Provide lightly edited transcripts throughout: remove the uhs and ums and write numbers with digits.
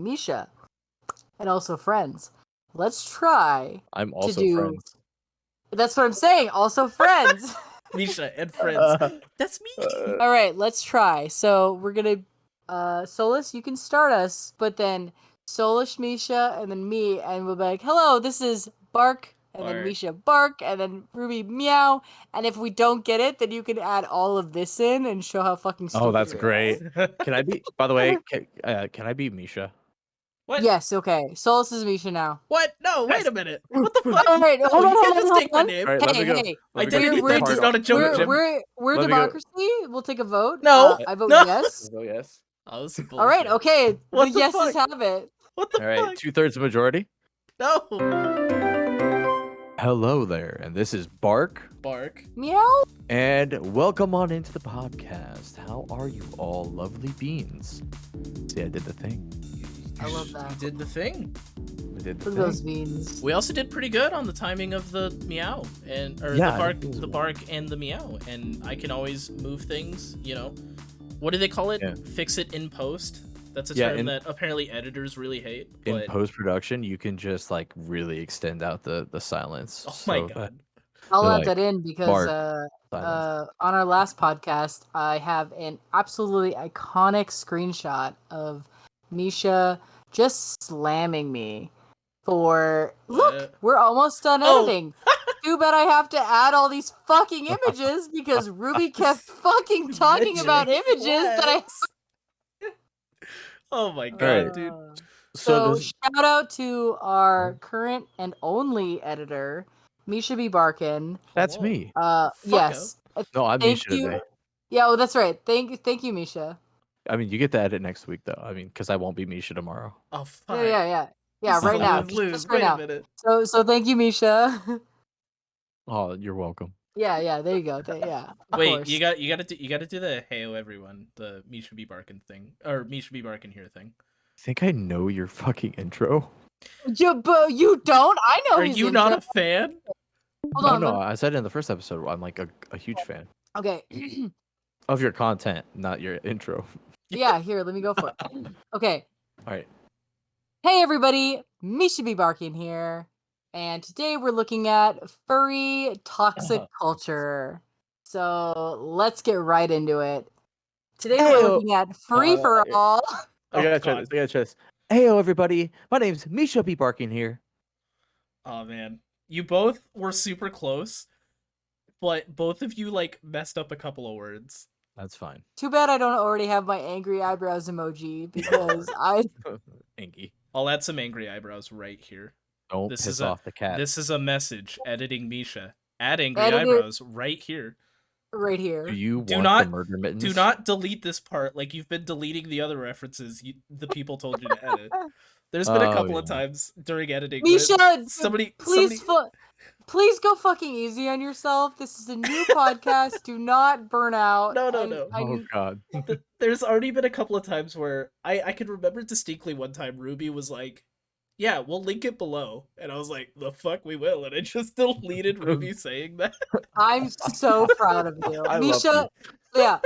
Misha, and also friends. Let's try I'm to also do. friends. That's what I'm saying. Also friends. Misha and friends. That's me. All right, let's try. So we're gonna, Solus, you can start us, but then Solish, Misha, and then me, and we'll be like, "Hello, this is Bark," and then Bark. Misha Bark, and then Ruby Meow. And if we don't get it, then you can add all of this in and show how fucking stupid. Oh, that's it is. great. Can I be? By the way, can I be Misha? What? Yes. Okay. Solus is Misha now. What? No, wait Yes. a minute. What the fuck? All right, No, hold on, you can't hold just on, take my hold on. name. All right, let me Hey, go. hey. Let me go Identity get the theft part is off. not a joke, Jim. We're Let me go. democracy. We'll take a vote. No. I vote No. yes. Oh, yes. Oh, this is All right. bullshit. Okay. What the the yeses fuck? have it. What the All right, fuck? 2/3 majority. No. Hello there, and this is Bark, Bark. Meow. and welcome on into the podcast. How are you all, lovely beans? See, I did the thing. I love that. You did the thing. We did the Look at those thing. beans. We also did pretty good on the timing of the meow Yeah, the bark and the meow, and I can always move things. You know, what do they call it? Yeah. Fix it in post. That's a Yeah, term that apparently editors really hate. In But post-production, you can just like really extend out the silence. oh my So, god, I'll They're add like, that in because silence. on our last podcast, I have an absolutely iconic screenshot of Misha just slamming me for look. What? We're almost done Oh. editing. Too bad I have to add all these fucking images because Ruby kept fucking talking about images that I. Oh my god, Alright. dude. So this- shout out to our current and only editor, Misha B. Barkin. that's Whoa. me. Yes. No, I'm Thank Misha you. today. Yeah, well, that's right. Thank you, Misha. I mean, you get to edit next week, though. I mean, because I won't be Misha tomorrow. Oh fuck. Yeah. This is Right a now, lose-lose. just right Wait now. a minute. So thank you, Misha. Oh, you're welcome. Yeah. There you go. Yeah. Of Wait, course. you gotta do the heyo everyone, the Misha B Barkin thing, or Misha B Barkin here thing. I think I know your fucking intro. But you don't. I know. Are his you not intro. a fan? Hold No, on. no, I said it in the first episode. I'm like a huge fan Okay. of your content, not your intro. Yeah. Here, let me go for it. Okay. All right. Hey everybody, Misha B. Barkin here, and today we're looking at furry toxic culture. So let's get right into it. Today we're looking at free for all. I gotta try this. Heyo, everybody. My name's Misha B. Barkin here. Oh man, you both were super close, but both of you like messed up a couple of words. That's fine. Too bad I don't already have my angry eyebrows emoji because I. Angie. I'll add some angry eyebrows right here. Don't This piss is off the cat. This is a message editing Misha. Add angry Edit it. eyebrows right here. Right here. Do you Do want not- the murder mittens? Do not delete this part like you've been deleting the other references the people told you to edit. There's been a Oh, couple of yeah. times during editing where Misha, somebody please go fucking easy on yourself. This is a new podcast. Do not burn out. No. Oh, God. There's already been a couple of times where I can remember distinctly one time Ruby was like, yeah, we'll link it below. And I was like, the fuck we will. And I just deleted Ruby saying that. I'm so proud of you. I love Misha, yeah.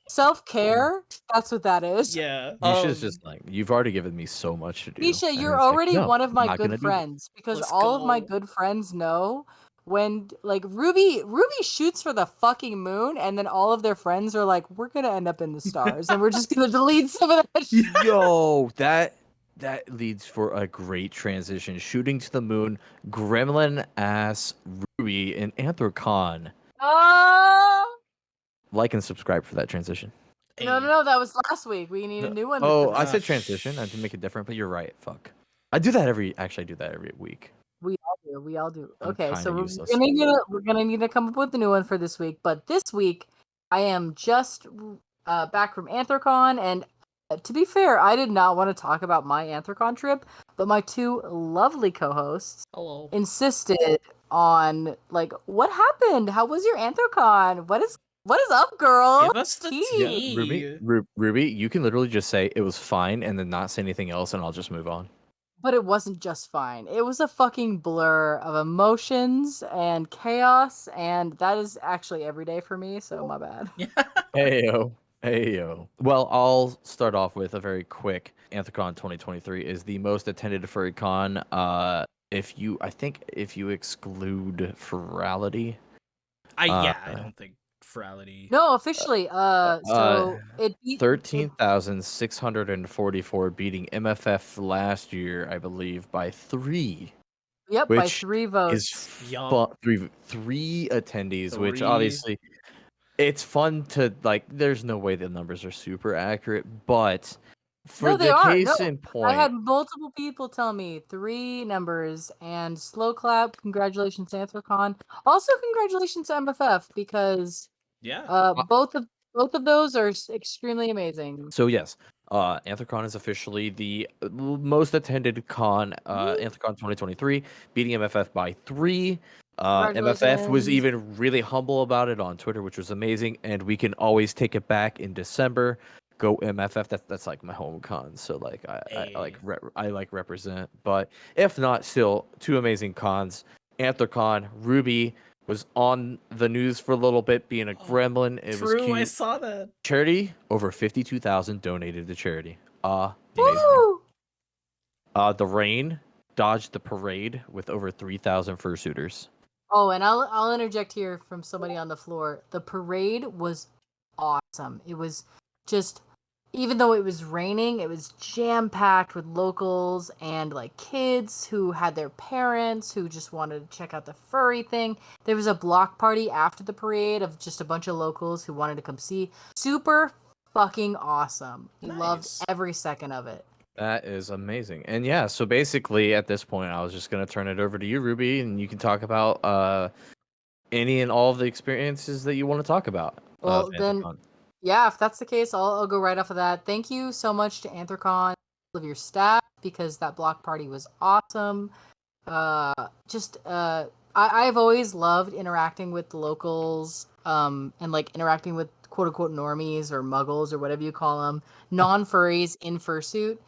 Self-care, that's what that is. Yeah. Misha's just like, you've already given me so much to do. Misha, And you're it's like, already no, one of I'm my not gonna good do that. friends because Let's all of my go. good friends know when like Ruby shoots for the fucking moon and then all of their friends are like, we're gonna end up in the stars and we're just gonna delete some of that shit. Yo, that leads for a great transition. Shooting to the moon, gremlin ass Ruby in AnthroCon. Like and subscribe for that transition. No, that was last week. We need a new one. Oh, for I this. said transition. I had to make it different, but you're right. Fuck. I do that every week. We all do. I'm Okay, kinda so useless. we're gonna need to come up with a new one for this week. But this week, I am just back from AnthroCon, and to be fair, I did not want to talk about my AnthroCon trip, but my two lovely co-hosts Hello. insisted on like, what happened? How was your AnthroCon? What is up, girl? Give us the tea. Ruby, you can literally just say it was fine and then not say anything else, and I'll just move on. But it wasn't just fine. It was a fucking blur of emotions and chaos, and that is actually every day for me, so my bad. Heyo. Hey yo. Well, I'll start off with a very quick. AnthroCon 2023 is the most attended furry con. I think if you exclude Ferality, uh, I don't think Ferality. No, officially. uh, So it beat it. 13,644, beating MFF last year, I believe, by 3, Yep, by which 3 is votes. Yup. three attendees, which 3. obviously it's fun to like. There's no way the numbers are super accurate, but for No, they the are. No, case in I point, had multiple people tell me 3 numbers and slow clap. Congratulations, AnthroCon. Also, congratulations to MFF because Yeah. uh, both of those are extremely amazing. so yes, AnthroCon is officially the most attended con, Woo! AnthroCon 2023, beating MFF by 3. MFF was Congratulations. even really humble about it on Twitter, which was amazing, and we can always take it back in December. Go MFF. That's like my home con, so like Hey. I like represent. But if not, still 2 amazing cons. AnthroCon Ruby was on the news for a little bit, being a Oh, gremlin. It was true. I cute. saw that. Charity, over 52,000 donated to charity. Amazing. Damn. Woo! The Rain dodged the parade with over 3,000 fursuiters. Oh, and I'll interject here from somebody on the floor. The parade was awesome. It was just, even though it was raining, it was jam packed with locals and like kids who had their parents who just wanted to check out the furry thing. There was a block party after the parade of just a bunch of locals who wanted to come see. Super fucking awesome. Loved Nice. every second of it. That is amazing. And yeah, so basically at this point, I was just going to turn it over to you, Ruby, and you can talk about any and all of the experiences that you want to talk about of Well, then, AnthroCon. yeah, if that's the case, I'll go right off of that. Thank you so much to AnthroCon, all of your staff, because that block party was awesome. Just I've always loved interacting with the locals, and like interacting with quote unquote normies or muggles or whatever you call them, non furries in fursuit,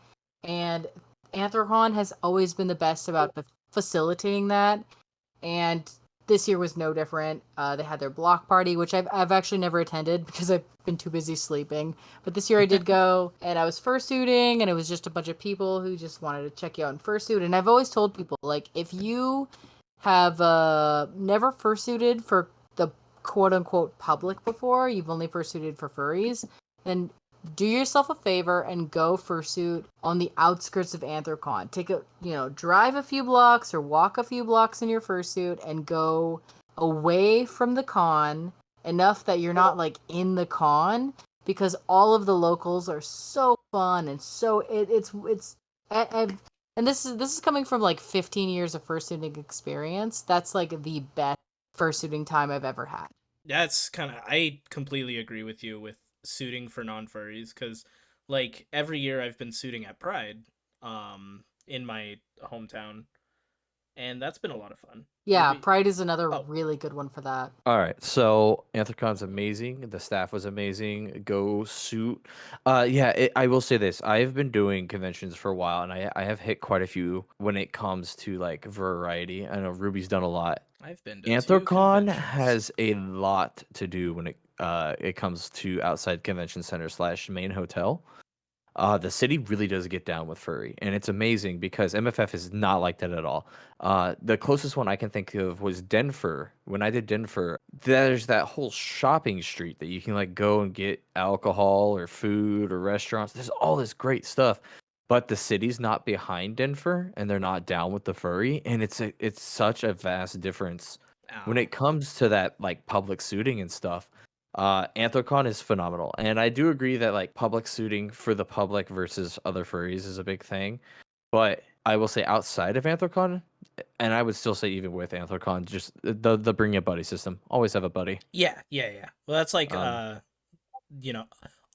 and Anthrocon has always been the best about facilitating that, and this year was no different. They had their block party, which I've actually never attended because I've been too busy sleeping. But this year I did go, and I was fursuiting, and it was just a bunch of people who just wanted to check you out in fursuit. And I've always told people, like, if you have never fursuited for the quote unquote public before, you've only fursuited for furries, then do yourself a favor and go fursuit on the outskirts of Anthrocon. Take a, drive a few blocks or walk a few blocks in your fursuit and go away from the con enough that you're not like in the con, because all of the locals are so fun and so and this is coming from like 15 years of fursuiting experience. That's like the best fursuiting time I've ever had. That's I completely agree with you with suiting for non-furries, because like every year I've been suiting at Pride in my hometown, and that's been a lot of fun. Yeah, Ruby. Pride is another Oh, really good one for that. All right, so AnthroCon's amazing. The staff was amazing. Go suit. Yeah, I will say this. I've been doing conventions for a while, and I have hit quite a few when it comes to like variety. I know Ruby's done a lot. I've been to 2 AnthroCon conventions. has a lot to do when it comes to outside convention center slash main hotel. The city really does get down with furry, and it's amazing because MFF is not like that at all. The closest one I can think of was Denver. When I did Denver, there's that whole shopping street that you can like go and get alcohol or food or restaurants. There's all this great stuff, but the city's not behind Denver, and they're not down with the furry, and it's such a vast difference when Oh, it comes to that like public suiting and stuff. Anthrocon is phenomenal, and I do agree that like public suiting for the public versus other furries is a big thing. But I will say outside of Anthrocon, and I would still say even with Anthrocon, just the bring a buddy system. Always have a buddy. yeah. Well, that's like Um. you know.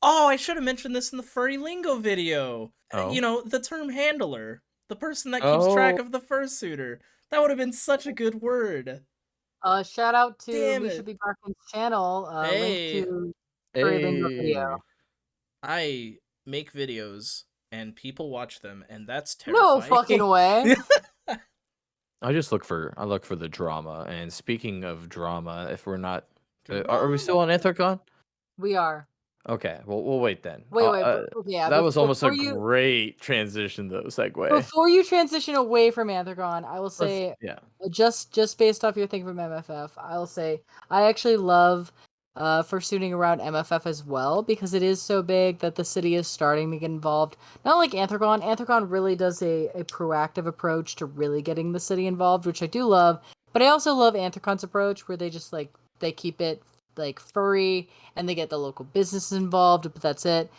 Oh, I should have mentioned this in the furry lingo video. Oh. The term handler, the person that keeps track Oh. of the fursuiter. That would have been such a good word. Shout out to Damn Misha it. B. Barkin's channel. Link Hey, to Furry Lingo video. Hey. I make videos and people watch them, and that's No terrifying. fucking way. I look for the drama. And speaking of drama, if we're not, are we Drama. still on Anthrocon? We are. Okay, well, we'll wait then. Wait, yeah, That was almost a before you great transition, though, segue. before you transition away from AnthroCon, I will Let's say yeah. just based off your thing from MFF, I'll say I actually love fursuiting around MFF as well because it is so big that the city is starting to get involved. Not like AnthroCon. AnthroCon really does a proactive approach to really getting the city involved, which I do love. But I also love AnthroCon's approach where they just like they keep it like furry and they get the local businesses involved, but that's it.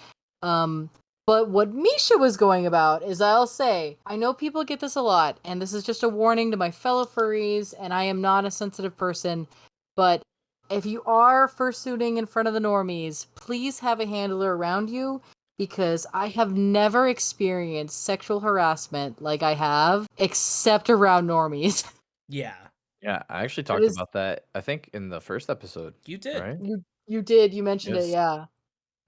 Um, but what Misha was going about is I'll say, I know people get this a lot, and this is just a warning to my fellow furries, and I am not a sensitive person, but if you are fursuiting in front of the normies, please have a handler around you because I have never experienced sexual harassment like I have, except around normies. Yeah, Yeah, I actually That talked is, about that, I think, in the first episode, you did. right? you mentioned it, Yes. yeah.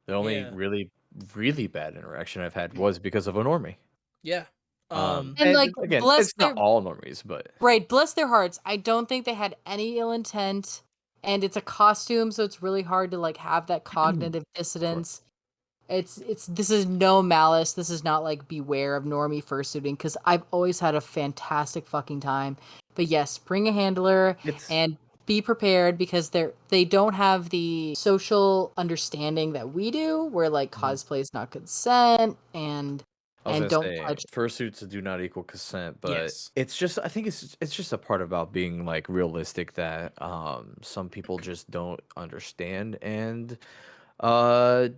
The only Yeah, really, really bad interaction I've had was because of a normie. yeah. And And like, again, it's not all normies, but right, bless their hearts. I don't think they had any ill intent, and it's a costume, so it's really hard to like have that cognitive of course. dissonance. It's this is no malice. This is not like beware of normie fursuiting because I've always had a fantastic fucking time. But yes, bring a handler It's and be prepared because they don't have the social understanding that we do, where like Mhm. cosplay is not consent I was and gonna don't say touch. fursuits do not equal consent, but Yes. it's just I think it's just a part about being like realistic that some people just don't understand and uh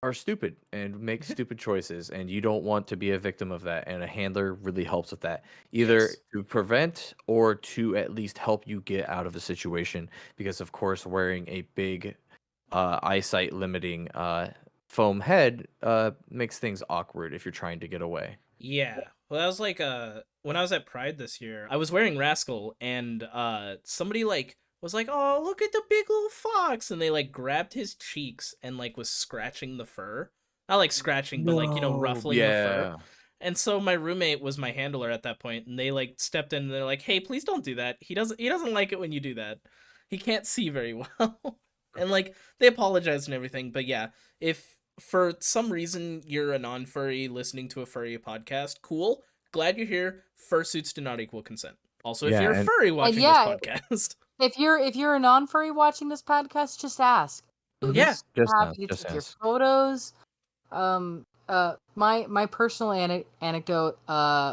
are stupid and make stupid choices, and you don't want to be a victim of that, and a handler really helps with that, either Yes. to prevent or to at least help you get out of the situation, because of course wearing a big eyesight limiting foam head makes things awkward if you're trying to get away. Yeah. Well, that was like when I was at Pride this year, I was wearing Rascal and somebody like was like, "Oh, look at the big little fox." And they like grabbed his cheeks and like was scratching the fur. Not like scratching, but like, No. ruffling the fur. Yeah. And so my roommate was my handler at that point, and they like stepped in and they're like, "Hey, please don't do that. He doesn't like it when you do that. He can't see very well." And like they apologized and everything, but yeah, if for some reason you're a non-furry listening to a furry podcast, cool. Glad you're here. Fursuits do not equal consent. Also, if Yeah, you're a and furry And watching this yeah, podcast, if you're a non-furry watching this podcast, just ask. We'll be yeah, just super ask, happy to just take your ask. photos. My personal anecdote.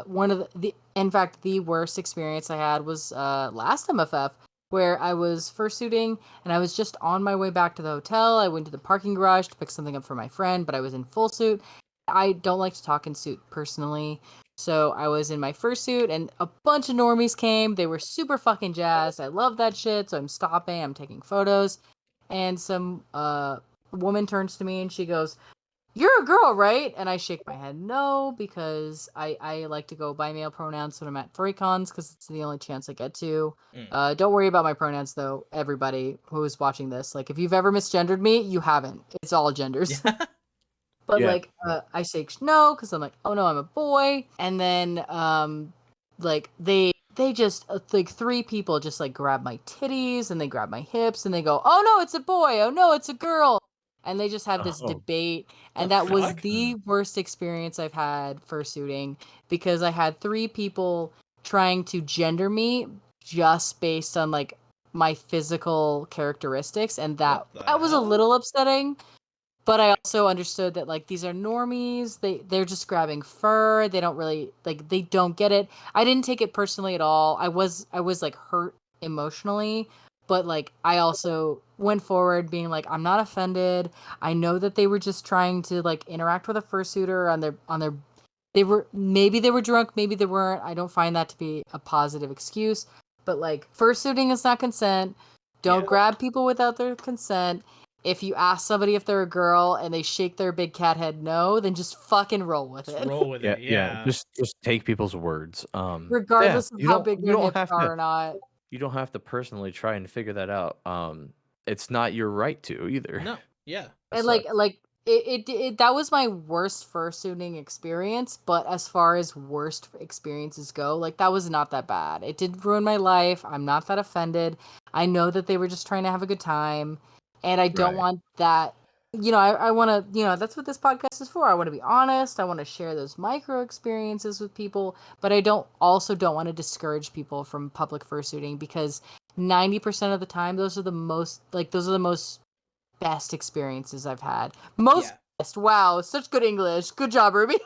One of the in fact the worst experience I had was last MFF where I was fursuiting and I was just on my way back to the hotel. I went to the parking garage to pick something up for my friend, but I was in full suit. I don't like to talk in suit personally. So I was in my fursuit and a bunch of normies came. They were super fucking jazzed. I love that shit. So I'm stopping, I'm taking photos. And some woman turns to me and she goes, "You're a girl, right?" And I shake my head no, because I like to go by male pronouns when I'm at furry cons because it's the only chance I get to. mm. Don't worry about my pronouns though, everybody who is watching this. Like, if you've ever misgendered me, you haven't. It's all genders. Yeah, But Yeah. like, I say no because I'm like, oh no, I'm a boy. And then like they just like three people just like grab my titties and they grab my hips and they go, oh no, it's a boy. Oh no, it's a girl. And they just have this Oh, debate. the And that was fuck? the worst experience I've had fursuiting because I had three people trying to gender me just based on like my physical characteristics, and that What the that was a hell? little upsetting. But I also understood that like these are normies. They're just grabbing fur. They don't really like they don't get it. I didn't take it personally at all. I was like hurt emotionally, but like I also went forward being like I'm not offended. I know that they were just trying to like interact with a fursuiter on their they were drunk, maybe they weren't. I don't find that to be a positive excuse. But like fursuiting is not consent. Don't Yeah, grab people without their consent. If you ask somebody if they're a girl and they shake their big cat head no, then just fucking roll with just it. roll with yeah, it. yeah. Yeah. Just take people's words. Yeah, Regardless of how big you their don't hips have to are or not. you don't have to personally try and figure that out. It's not your right to either. No. Yeah. That And sucks. like it that was my worst fursuiting experience, but as far as worst experiences go, like that was not that bad. It did ruin my life. I'm not that offended. I know that they were just trying to have a good time, and I don't Right. want that I want to, that's what this podcast is for. I want to be honest. I want to share those micro experiences with people, but I don't want to discourage people from public fursuiting, because 90% of the time, those are the most best experiences I've had. Most Yeah. best. Wow, such good English. Good job, Ruby.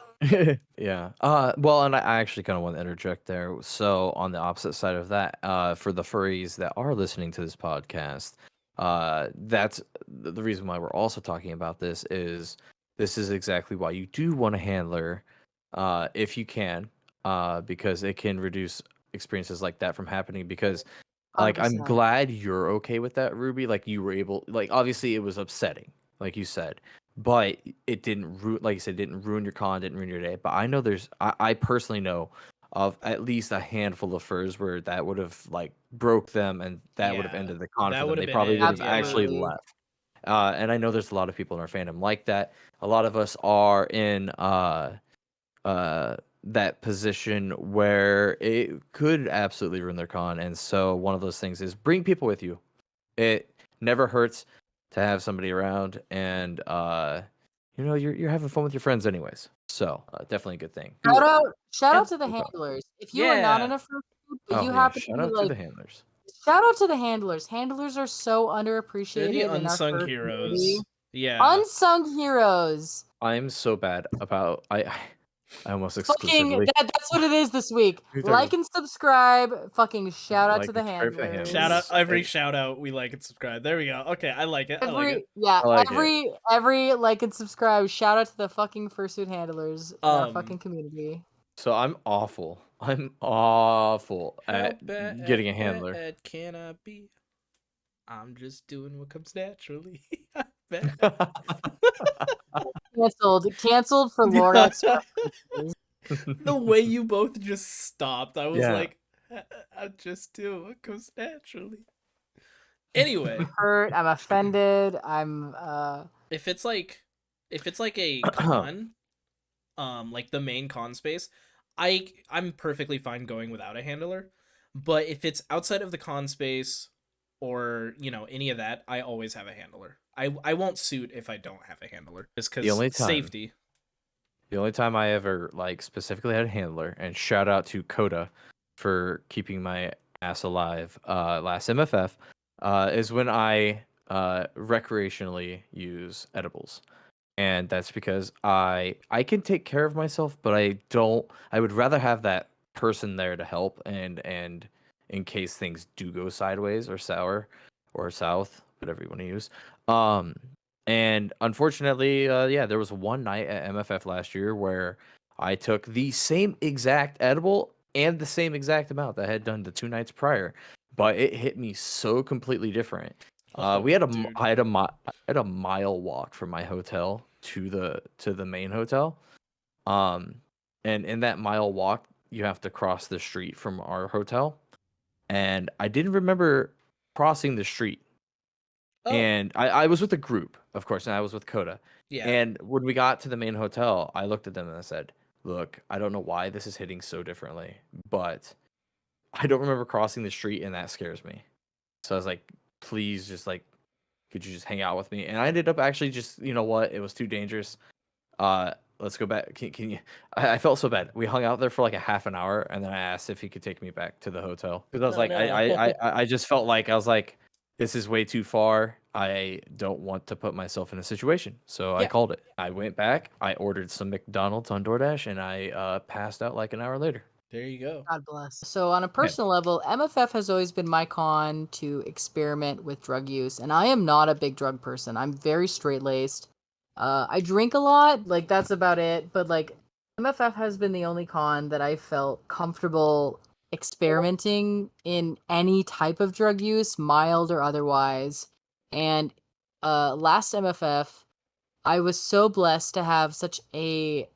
Yeah. Well, and I actually kind of want to interject there. So on the opposite side of that, for the furries that are listening to this podcast, that's the reason why we're also talking about this is exactly why you do want a handler, if you can, because it can reduce experiences like that from happening. Because like I'm 100%. glad you're okay with that, Ruby. Like you were able, like obviously it was upsetting, like you said, but it didn't ruin, like you said, didn't ruin your con, didn't ruin your day. But I know I personally know of at least a handful of furs where that would have like broke them, and that would have Yeah. ended the con for That them. would They have been probably it. would have Yeah. actually Absolutely. left. And I know there's a lot of people in our fandom like that. A lot of us are in that position where it could absolutely ruin their con. And so one of those things is bring people with you. It never hurts to have somebody around, and you're having fun with your friends anyways. So definitely a good thing. Shout out And to the Okay. handlers. If you are not in yeah. a fursuit, but Oh you yeah, happen to shout be out to like, the handlers. shout out to the handlers. Handlers are so They're the underappreciated in our unsung fur community. heroes. Yeah. Unsung heroes. I'm so bad about I almost Fucking exclusively that's what it is this week. You're talking Like and subscribe. Fucking shout out to like the and subscribe for the Shout out handlers. handlers. every shout out we like and subscribe. There we go. Okay, I like it. I like it. I like it. Every like and subscribe. Shout out to the fucking fursuit handlers in our Um fucking community. So I'm awful. I'm awful how at getting a bad handler. can I be? I'm just doing what comes naturally. How bad. Canceled for Lord X. The way you both just stopped, I was Yeah. like, I just do what comes naturally. Anyway, Hurt. I'm offended. I'm if it's like a con, like the main con space, I'm perfectly fine going without a handler. But if it's outside of the con space or, any of that, I always have a handler. I won't suit if I don't have a handler. Just The because only time- safety. The only time I ever like specifically had a handler, and shout out to Coda for keeping my ass alive last MFF, is when I recreationally use edibles. And that's because I can take care of myself, but I would rather have that person there to help, and in case things do go sideways or sour or south, whatever you want to use. Um and unfortunately, yeah, there was one night at MFF last year where I took the same exact edible and the same exact amount that I had done the 2 nights prior, but it hit me so completely different. We had Dude. I had a mile walk from my hotel to the main hotel. Um, and in that mile walk, you have to cross the street from our hotel. And I didn't remember crossing the street. Oh, And I was with a group, of course, and I was with Coda. yeah. And when we got to the main hotel, I looked at them and I said, "Look, I don't know why this is hitting so differently, but I don't remember crossing the street, and that scares me." So I was like, "Please, just like, could you just hang out with me?" And I ended up actually just, you know what, it was too dangerous. Let's go back. Can you? I felt so bad. We hung out there for like a half an hour, and then I asked if he could take me back to the hotel because I was Oh, like, no. I just felt like I was like, this is way too far. I don't want to put myself in a situation, so I Yeah. called it. I went back. I ordered some McDonald's on DoorDash, and I passed out like an hour later. There you go. God bless. So on a personal level, MFF has always been my con to experiment with drug use, and I am not a big drug person. I'm very straight laced. I drink a lot, like that's about it. But like MFF has been the only con that I felt comfortable experimenting in any type of drug use, mild or otherwise. And last MFF, I was so blessed to have such a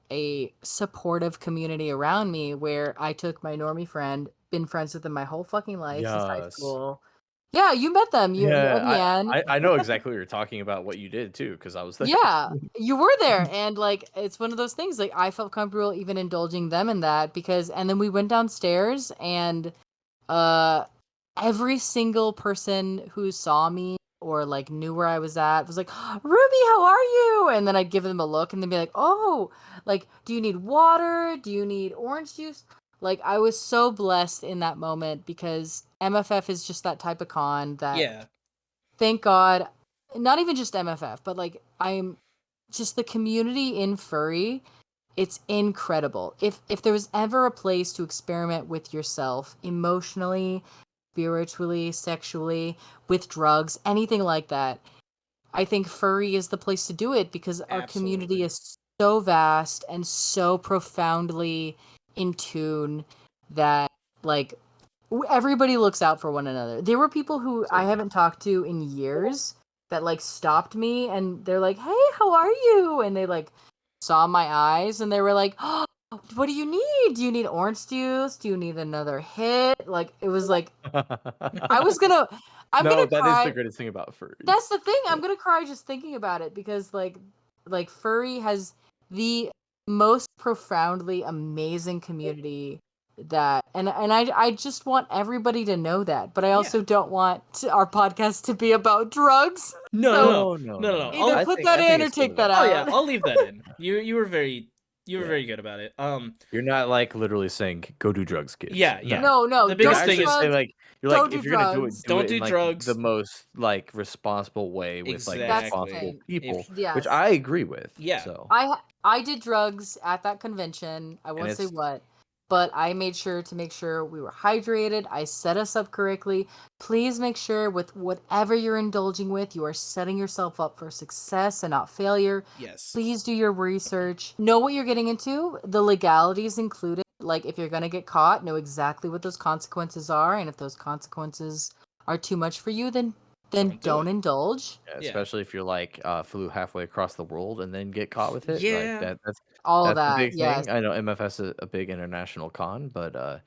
supportive community around me, where I took my normie friend, been friends with them my whole fucking life since high Yes. school. Yeah, you met them. You Yeah, Leanne. I know exactly what you're talking about. What you did too, because I was there. Yeah, you were there, and like it's one of those things. Like I felt comfortable even indulging them in that, because, and then we went downstairs, and uh, every single person who saw me or like knew where I was at was like, Ruby, how are you? And then I'd give them a look and they'd be like, oh, like, do you need water? Do you need orange juice? Like, I was so blessed in that moment because MFF is just that type of con that, Yeah. thank God, not even just MFF, but like, I'm just the community in furry. It's incredible. If there was ever a place to experiment with yourself emotionally, spiritually, sexually, with drugs, anything like that, I think furry is the place to do it because our community Absolutely. is so vast and so profoundly in tune that like everybody looks out for one another. There were people who I haven't talked to in years that like stopped me and they're like, "Hey, how are you?" And they like saw my eyes and they were like, "Oh, what do you need? Do you need orange juice? Do you need another hit?" Like it was like I was gonna I'm No, gonna that is the cry. greatest thing about furry. That's the thing. Yeah. I'm gonna cry just thinking about it because like furry has the most profoundly amazing community that and I just want everybody to know that. But I also don't want our podcast to be about drugs. No, So no, No, no, no, no. either I'll, put that I think in or it's still take that enough. oh yeah, out. I'll leave that in. You were very Yeah. very good about it. You're not like literally saying go do drugs, kids. Yeah, yeah. No, The don't biggest do thing Actually is say drugs. like you're Don't like do if you're gonna do drugs. it, Don't it do in like drugs. the most like responsible way with like That's the Exactly. responsible thing. people, If which Yes. I agree with. Yeah. So I did drugs at that convention. I and won't say it's what, but I made sure to make sure we were hydrated. I set us up correctly. Please make sure with whatever you're indulging with, you are setting yourself up for success and not failure. yes. Please do your research. Know what you're getting into. The legalities included. Like if you're going to get caught, know exactly what those consequences are, and if those consequences are too much for you, then Don't do don't it. indulge. yeah, Yeah. especially if you're like flew halfway across the world and then get caught with it. Like Yeah. All that's the that. big Yes. thing. I know MFS is a big international con, but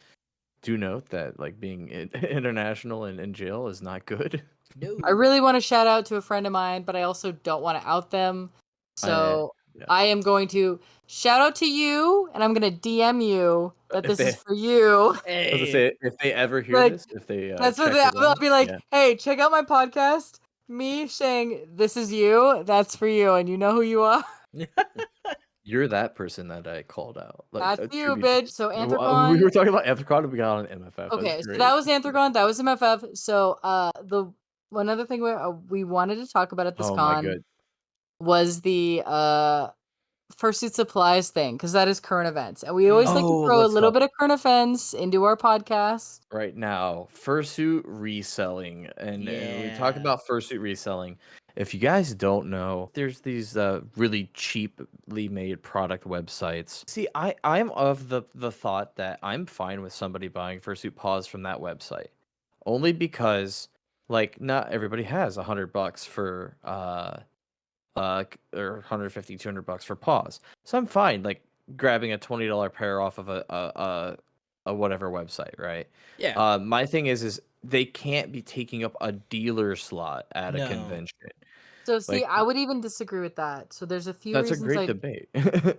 do note that like being international and in jail is not good. No. I really want to shout out to a friend of mine, but I also don't want to out them. So Yeah. I am going to shout out to you, and I'm going to DM you that If this they, is for you. I was gonna Hey. say if they ever hear Like this, if they that's what check they, it I'll out, be like, yeah. hey, check out my podcast. Me saying this is you, that's for you, and you know who you are. You're that person that I called out. Like That's a you, tribute. bitch. So We AnthroCon. were talking about AnthroCon and we got on MFF. That's Okay, so great. that was AnthroCon. That was MFF. So the one other thing we wanted to talk about at this Oh my con god. was the fursuit supplies thing because that is current events, and we always like to Oh, throw a let's little talk bit of current events into our podcast. right now. Fursuit reselling, and we talk Yeah. about fursuit reselling. If you guys don't know, there's these really cheaply made product websites. See, I'm of the thought that I'm fine with somebody buying fursuit paws from that website, only because like not everybody has $100 for or 150 $200 for paws, so I'm fine like grabbing a $20 pair off of a whatever website, right? Yeah. My thing is they can't be taking up a dealer slot at a No. convention. So see, Like I would even disagree with that. So there's a few that's a reasons great I debate.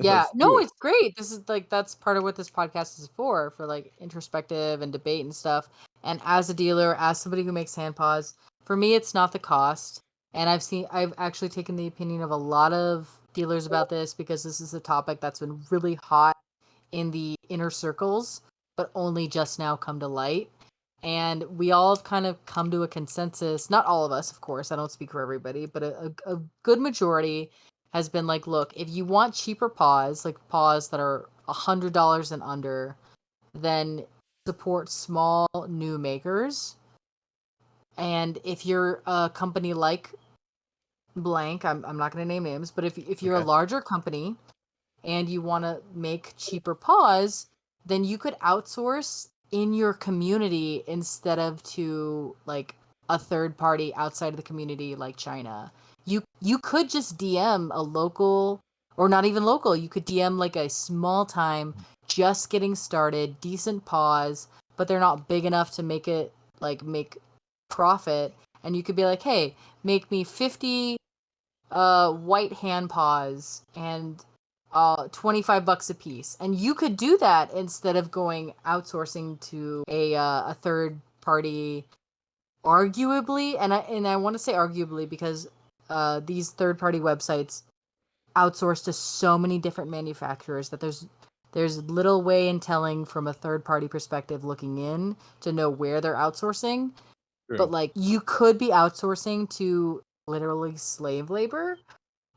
yeah, Let's no, do it. it's great. This is like that's part of what this podcast is for like introspective and debate and stuff. And as a dealer, as somebody who makes hand paws, for me it's not the cost. And I've actually taken the opinion of a lot of dealers about this because this is a topic that's been really hot in the inner circles, but only just now come to light. And we all have kind of come to a consensus, not all of us, of course, I don't speak for everybody, but a good majority has been like, look, if you want cheaper paws, like paws that are $100 and under, then support small new makers. And if you're a company like blank, I'm not going to name names, but if you're a Okay. larger company and you want to make cheaper paws, then you could outsource in your community instead of to like a third party outside of the community like China. You could just DM a local or not even local. You could DM like a small time just getting started, decent paws, but they're not big enough to make it like make profit, and you could be like, "Hey, make me 50 white hand paws and $25 a piece," and you could do that instead of going outsourcing to a third party arguably, and I want to say arguably because these third-party websites outsource to so many different manufacturers that there's little way in telling from a third-party perspective looking in to know where they're outsourcing. But like you could be outsourcing to literally slave labor,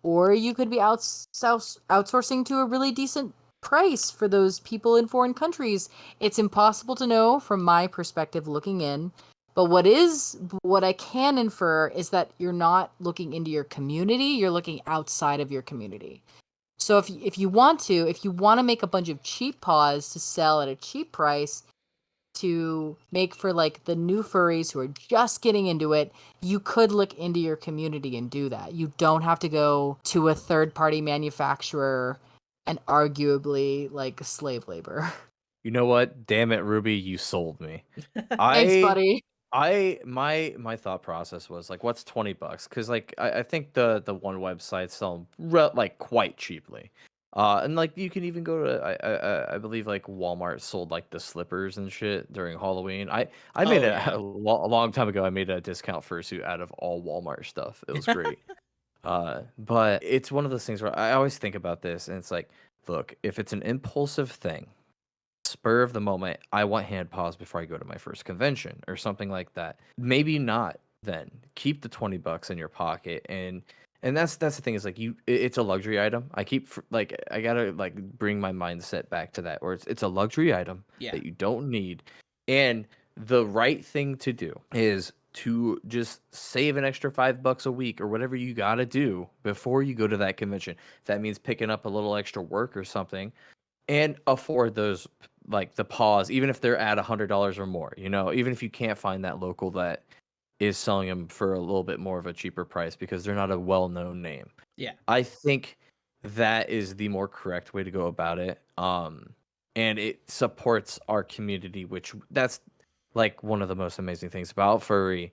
or you could be outsourcing to a really decent price for those people in foreign countries. It's impossible to know from my perspective looking in. But what I can infer is that you're not looking into your community, you're looking outside of your community. So if you want to make a bunch of cheap paws to sell at a cheap price, to make for like the new furries who are just getting into it, you could look into your community and do that. You don't have to go to a third party manufacturer and arguably like slave labor. You know what? Damn it, Ruby, you sold me. Thanks, I buddy. my thought process was like, what's $20? Because like I think the one website sell 'em like quite cheaply. And like you can even go to I believe like Walmart sold like the slippers and shit during Halloween. I made Oh, a, yeah. a long time ago. I made a discount fursuit out of all Walmart stuff. It was great. But it's one of those things where I always think about this, and it's like, look, if it's an impulsive thing, spur of the moment, I want hand paws before I go to my first convention or something like that. Maybe not then. Keep the $20 in your pocket, and that's the thing is like it's a luxury item. Like I got to like bring my mindset back to that where it's a luxury item Yeah. that you don't need. And the right thing to do is to just save an extra $5 a week or whatever you got to do before you go to that convention. If that means picking up a little extra work or something, and afford those like the paws, even if they're at $100 or more. Even if you can't find that local that is selling them for a little bit more of a cheaper price because they're not a well-known name. Yeah. I think that is the more correct way to go about it. And it supports our community, which that's like one of the most amazing things about furry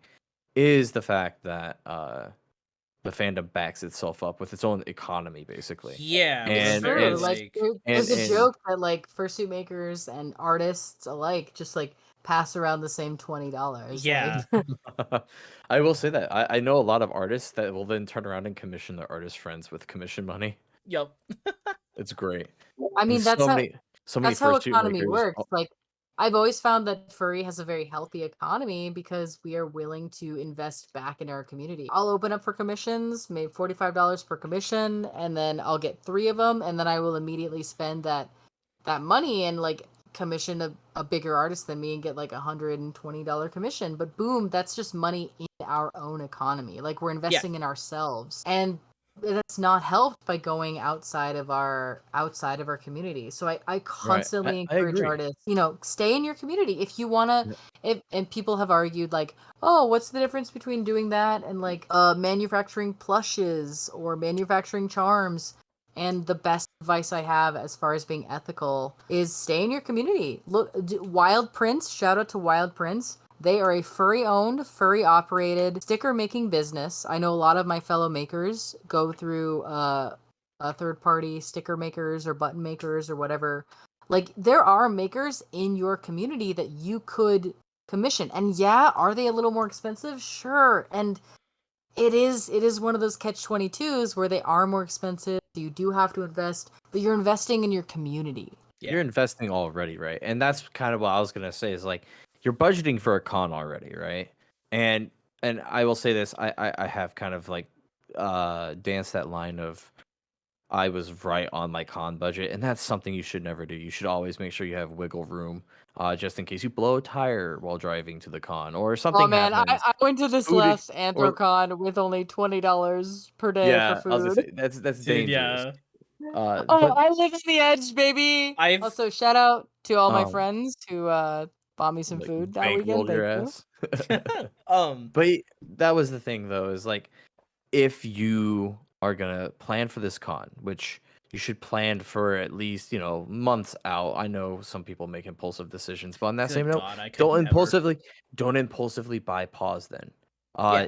is the fact that the fandom backs itself up with its own economy, basically. Yeah, we're And very True. and Like like and there's a and joke that like fursuit makers and artists alike just like pass around the same $20. yeah. Like I will say that I know a lot of artists that will then turn around and commission their artist friends with commission money. Yup. It's great. I And mean so many that's how fursuit economy makers. works. Like I've always found that furry has a very healthy economy because we are willing to invest back in our community. I'll open up for commissions, maybe $45 per commission, and then I'll get 3 of them, and then I will immediately spend that money and like commission a bigger artist than me and get like $120 commission. But boom, that's just money in our own economy. Like we're Yeah. investing in ourselves. And that's not helped by going outside of our community. So I Right. constantly I encourage agree. artists, stay in your community if you wanna. Yeah. If and people have argued like, oh, what's the difference between doing that and like manufacturing plushes or manufacturing charms? And the best advice I have as far as being ethical is stay in your community. Look, Wild Prince, shout out to Wild Prince. They are a furry owned, furry operated sticker making business. I know a lot of my fellow makers go through third party sticker makers or button makers or whatever. Like there are makers in your community that you could commission. And yeah, are they a little more expensive? Sure. And it is one of those catch 22s where they are more expensive. You do have to invest, but you're investing in your community. Yeah. You're investing already, right? And that's kind of what I was gonna say is like you're budgeting for a con already, right? And and I will say this, I have kind of like danced that line of I was right on my con budget, and that's something you should never do. You should always make sure you have wiggle room, just in case you blow a tire while driving to the con or Oh something man, I, happens. I went to this Food last or AnthroCon with only $20 per day for yeah, I was gonna food. say that's Dude, dangerous. yeah. Oh, But I live on the edge, baby. I've Also, shout out to all my um, friends who bought me some like food that weekend. bankrolled your Thank you. ass. um But that was the thing, though, is like if you are gonna plan for this con, which you should plan for at least months out. I know some people make impulsive decisions, but on that same good note, god, I could don't never. impulsively don't impulsively buy pause. Then, Yeah.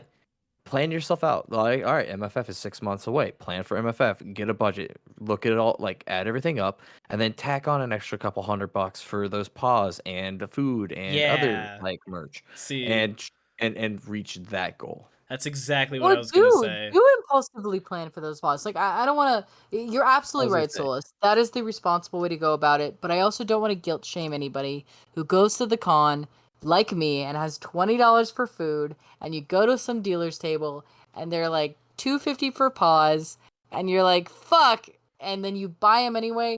plan yourself out. Like, all right, MFF is 6 months away. Plan for MFF. Get a budget. Look at it all. Like, add everything up, and then tack on an extra couple $100 for those paws and the food and other Yeah. like merch, See, and and reach that goal. That's exactly what Or I was gonna do say. impulsively plan for those pods. Like I don't want to. You're absolutely right, Solus. That is the responsible way to go about it. But I also don't want to guilt shame anybody who goes to the con like me and has $20 for food, and you go to some dealer's table and they're like $2.50 for paws, and you're like fuck, and then you buy them anyway.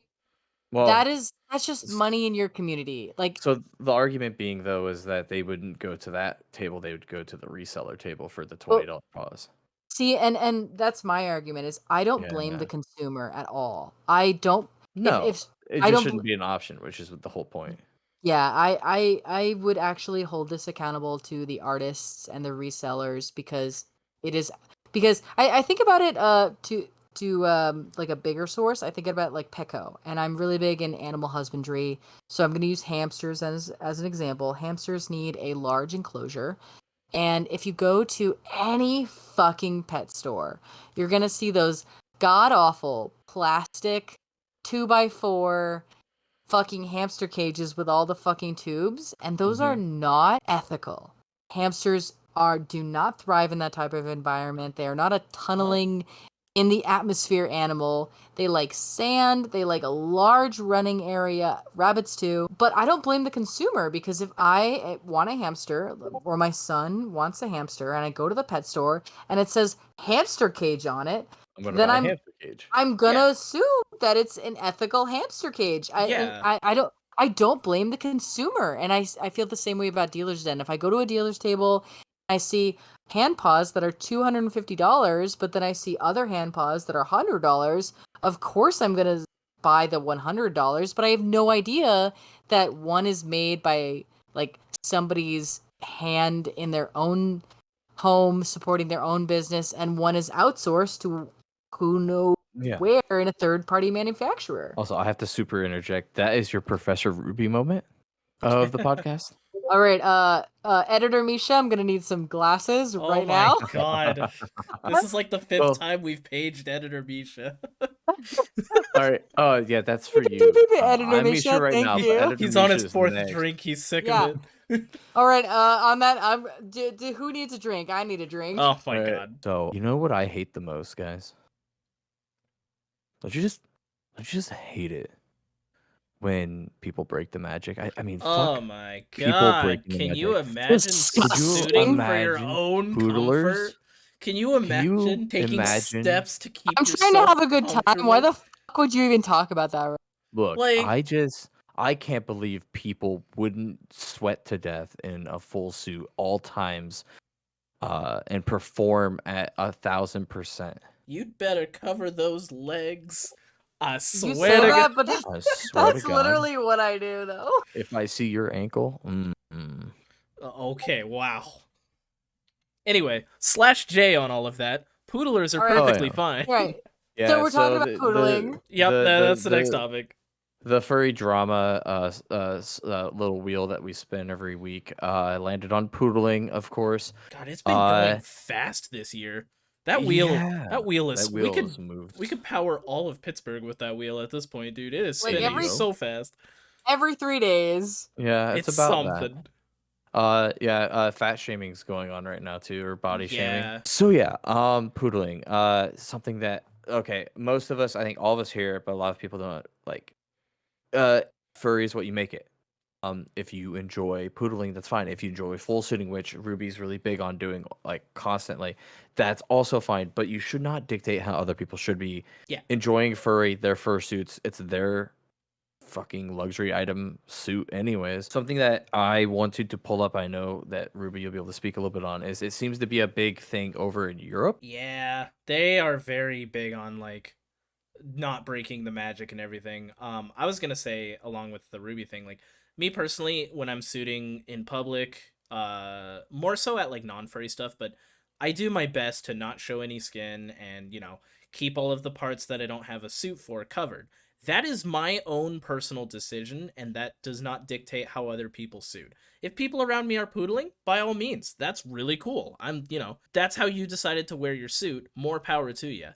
Well, that's just money in your community. Like, so the argument being though is that they wouldn't go to that table; they would go to the reseller table for the $20 pause. see, and that's my argument is I don't blame the consumer at all. I don't. No, If it I just don't. shouldn't be an option, which is the whole point. Yeah, I would actually hold this accountable to the artists and the resellers because it is I think about it to like a bigger source. I think about like Petco, and I'm really big in animal husbandry, so I'm going to use hamsters as an example. Hamsters need a large enclosure, and if you go to any fucking pet store, you're going to see those god awful plastic 2x4 fucking hamster cages with all the fucking tubes, and those are not ethical. Hamsters do not thrive in that type of environment. They are not a tunneling in the atmosphere animal. They like sand, they like a large running area. Rabbits too. But I don't blame the consumer, because if I want a hamster or my son wants a hamster and I go to the pet store and it says hamster cage on it, I'm going to then buy a hamster cage. I'm gonna assume that it's an ethical hamster cage. I don't blame the consumer, and I feel the same way about dealers. Then if I go to a dealer's table, I see hand paws that are $250, but then I see other hand paws that are $100. Of course, I'm gonna buy the $100, but I have no idea that one is made by like somebody's hand in their own home supporting their own business, and one is outsourced to who knows where in a third-party manufacturer. Also, I have to super interject. That is your Professor Ruby moment of the podcast. All right, editor Misha, I'm gonna need some glasses right now. Oh my god. This is like the fifth time we've paged editor Misha. All right. Oh, yeah, that's for you. I'm Misha right now, but editor He's on his Misha's fourth next. drink. He's sick of it. All right, on that, who needs a drink? I need a drink. Oh my god. So, you know what I hate the most, guys? Don't you just hate it when people break the magic? I mean, oh fuck my people god. breaking the Can magic. you imagine suiting for your own comfort? Can you imagine taking steps to keep I'm trying to have a good time. Why the fuck would you even talk about that? Look, I can't believe people wouldn't sweat to death in a full suit all times and perform at 1,000%. You'd better cover those legs. I swear you say to that, God. but that's literally what I do, though. If I see your ankle, okay, wow. Anyway, /J on all of that. Poodlers are perfectly fine. Right. Yeah, so we're talking about poodling. Yep, that's the next topic. The furry drama little wheel that we spin every week landed on poodling, of course. God, it's been going fast this year. That wheel is we could power all of Pittsburgh with that wheel at this point, dude. It is spinning so fast. Every 3 days. Yeah, it's about something. That. Fat shaming's going on right now too, or body shaming. So poodling. Something that most of us, I think all of us here, but a lot of people don't like. Furry is what you make it. If you enjoy poodling, that's fine. If you enjoy full suiting, which Ruby's really big on doing like constantly, that's also fine. But you should not dictate how other people should be enjoying their fursuits. It's their fucking luxury item suit anyways. Something that I wanted to pull up, I know that Ruby you'll be able to speak a little bit on, is it seems to be a big thing over in Europe. Yeah, they are very big on like not breaking the magic and everything. I was gonna say, along with the Ruby thing, like me personally, when I'm suiting in public, more so at like non-furry stuff, but I do my best to not show any skin and, keep all of the parts that I don't have a suit for covered. That is my own personal decision, and that does not dictate how other people suit. If people around me are poodling, by all means, that's really cool. That's how you decided to wear your suit. More power to you.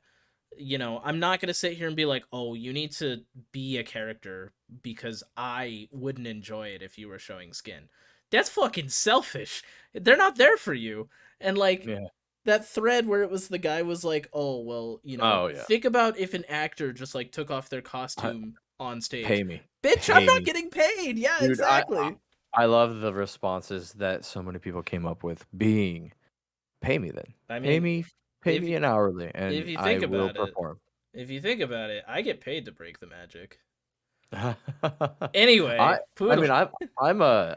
I'm not going to sit here and be like, oh, you need to be a character because I wouldn't enjoy it if you were showing skin. that's fucking selfish. They're not there for you. And like Yeah. that thread where it was the guy was like, oh well, Oh yeah. think about if an actor just like took off their I- costume on stage. Pay me. Bitch, I'm Pay not me. getting paid. Yeah, Dude, exactly. I love the responses that so many people came up with being pay me then. I Pay mean, me if an hourly if and you I think will about it, perform. I get paid to break the magic. I Anyway, I Poodle. mean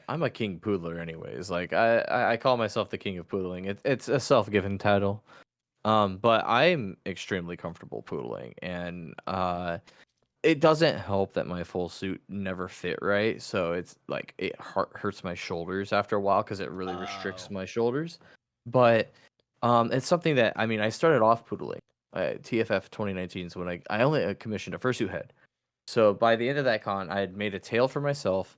I'm a king poodler anyways. Like I call myself the king of poodling. It's a self-given title. But I'm extremely comfortable poodling and it doesn't help that my full suit never fit right. So it's like it hurts my shoulders after a while because it really restricts Oh. my shoulders. But it's something that I mean I started off poodling. TFF 2019 is when I only commissioned a fursuit head. So by the end of that con, I had made a tail for myself.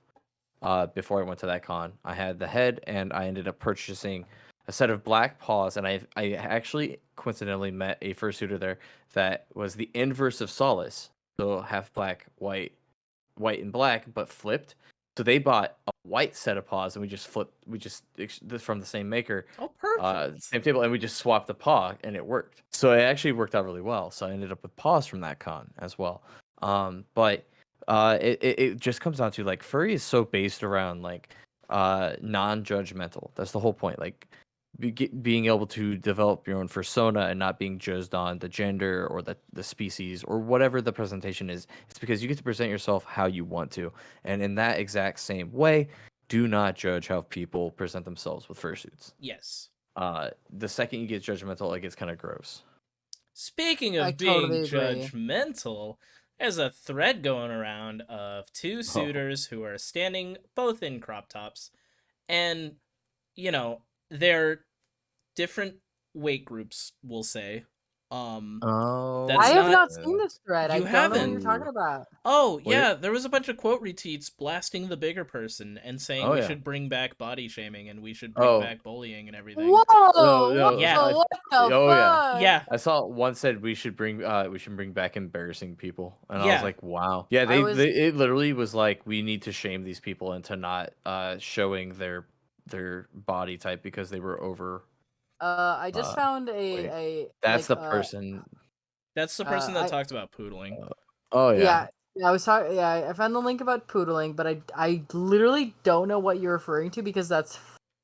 Before I went to that con, I had the head, and I ended up purchasing a set of black paws. And I actually coincidentally met a fursuiter there that was the inverse of Solace, so half black, white and black, but flipped. So they bought a white set of paws, and we just flipped. We just from the same maker, Oh, perfect. same table, and we just swapped the paw, and it worked. So it actually worked out really well. So I ended up with paws from that con as well. But it just comes down to like furry is so based around like non-judgmental. That's the whole point. Like being able to develop your own persona and not being judged on the gender or the species or whatever the presentation is. It's because you get to present yourself how you want to. And in that exact same way, do not judge how people present themselves with fursuits. Yes. The second you get judgmental, it gets kind of gross. Speaking I of being totally agree. judgmental, there's a thread going around of two Oh. suitors who are standing both in crop tops, and they're different weight groups, we'll say. Oh, That's I have not not seen this thread. I you don't know what haven't. you're talking about. Oh, Wait. yeah, there was a bunch of quote retweets blasting the bigger person and saying Oh we yeah. should bring back body shaming and we should bring Oh back bullying and everything. Whoa! no. Yeah. What the Oh yeah. fuck? Yeah. I saw one said we should bring back embarrassing people, and I was Yeah. like, wow. Yeah, I was it literally was like we need to shame these people into not showing their body type because they were over. I just found Wait, a that's like the person. That's the person that I talked about poodling. Oh yeah, yeah, I was talking. Yeah, I found the link about poodling, but I literally don't know what you're referring to because that's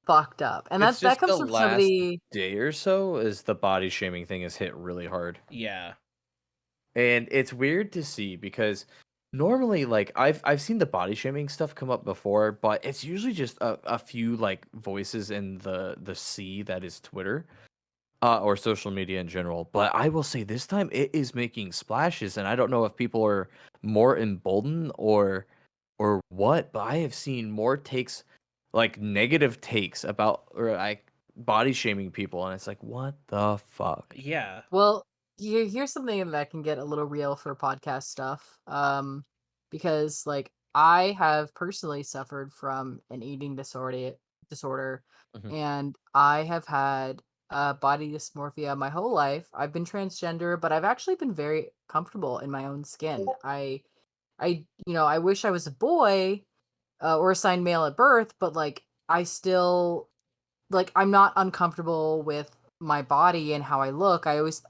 fucked up, and it's that just comes the from last somebody. day or so is the body shaming thing has hit really hard. Yeah. And it's weird to see because normally like I've seen the body shaming stuff come up before, but it's usually just a few like voices in the sea that is Twitter or social media in general. But I will say this time it is making splashes, and I don't know if people are more emboldened or what, but I have seen more takes like negative takes about or like body shaming people, and it's like what the fuck? Yeah. Well, here's something that can get a little real for podcast stuff. Because like I have personally suffered from an eating disorder, Mhm. and I have had body dysmorphia my whole life. I've been transgender, but I've actually been very comfortable in my own skin. I wish I was a boy or assigned male at birth, but like I still like I'm not uncomfortable with my body and how I look. I always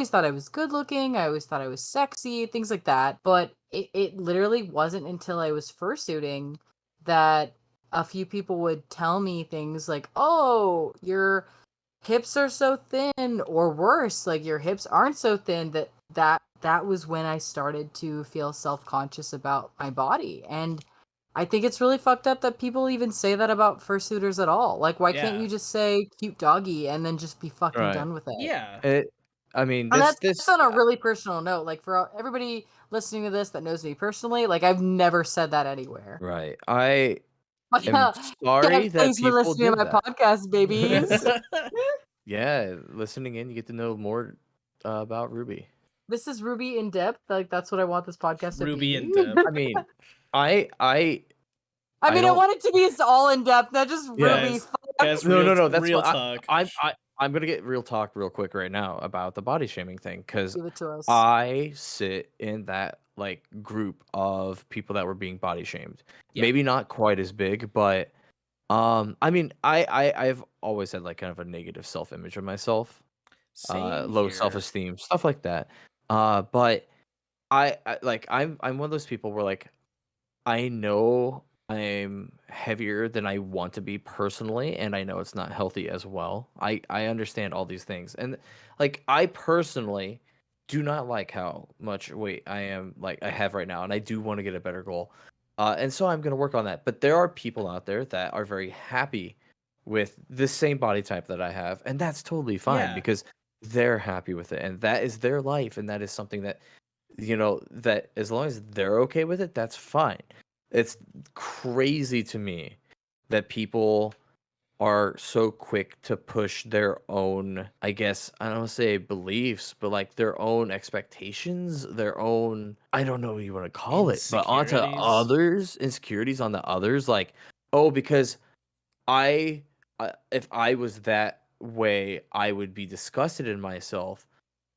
thought I was good looking. I always thought I was sexy, things like that. But it literally wasn't until I was fursuiting that a few people would tell me things like, "Oh, your hips are so thin," or worse, like your hips aren't so thin. That was when I started to feel self-conscious about my body. And I think it's really fucked up that people even say that about fursuiters at all. Like, why can't Yeah. you just say cute doggy and then just be fucking Right. done with it? Yeah. I mean, And that's this on a really personal note. Like, for everybody listening to this that knows me personally, like, I've never said that anywhere. right. I But am sorry that thanks for people listening to did my that. podcast, babies. Yeah, listening in, you get to know more about Ruby. This is Ruby in depth. Like, that's what I want this podcast to Ruby be. in depth. I mean, I I mean, I don't. want it to be all in depth, not just Yeah. Ruby. Guys, No. That's real what talk. I'm gonna get real talk real quick right now about the body shaming thing because Give it to us. I sit in that like group of people that were being body shamed. Yeah. Maybe not quite as big, but I mean, I've always had like kind of a negative self-image of myself, Same low here. self-esteem, stuff like that. But I'm one of those people where like I know I'm heavier than I want to be personally, and I know it's not healthy as well. I understand all these things, and like I personally do not like how much weight I have right now, and I do want to get a better goal. And so I'm gonna work on that. But there are people out there that are very happy with the same body type that I have, and that's totally fine Yeah. because they're happy with it, and that is their life, and that is something that that as long as they're okay with it, that's fine. It's crazy to me that people are so quick to push their own, I guess, I don't want to say beliefs, but like their own expectations, their own, I don't know what you want to call it, but onto Insecurities. others, insecurities on the others. Like, oh, because if I was that way, I would be disgusted in myself.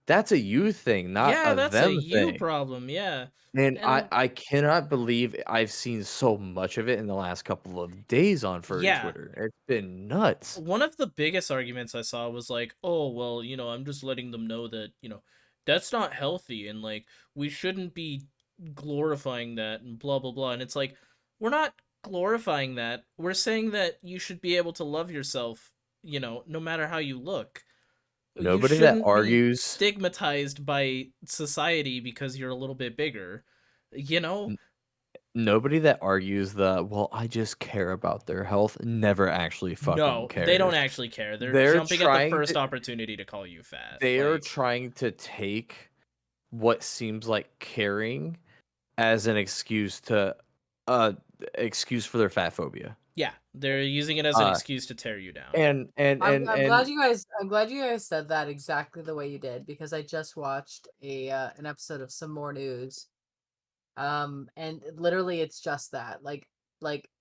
That's a you thing, not Yeah, a that's a them you thing. problem. Yeah. And I And I cannot believe I've seen so much of it in the last couple of days on furry yeah, Twitter. It's been nuts. one of the biggest arguments I saw was like, "Oh, well, I'm just letting them know that, that's not healthy and like we shouldn't be glorifying that and blah blah blah." And it's like, we're not glorifying that. We're saying that you should be able to love yourself, no matter how you look. You Nobody that shouldn't be argues stigmatized by society because you're a little bit bigger. You know? n- nobody that argues the, well, I just care about their health never actually fucking No, they don't cares. actually care. They're They're jumping at the trying first to opportunity to call you fat. they are Like, trying to take what seems like caring as an uh excuse for their fat phobia. yeah, they're using it as an Uh excuse to tear you down. I'm glad and you guys said that exactly the way you did, because I just watched an episode of Some More News. And literally it's just that. Like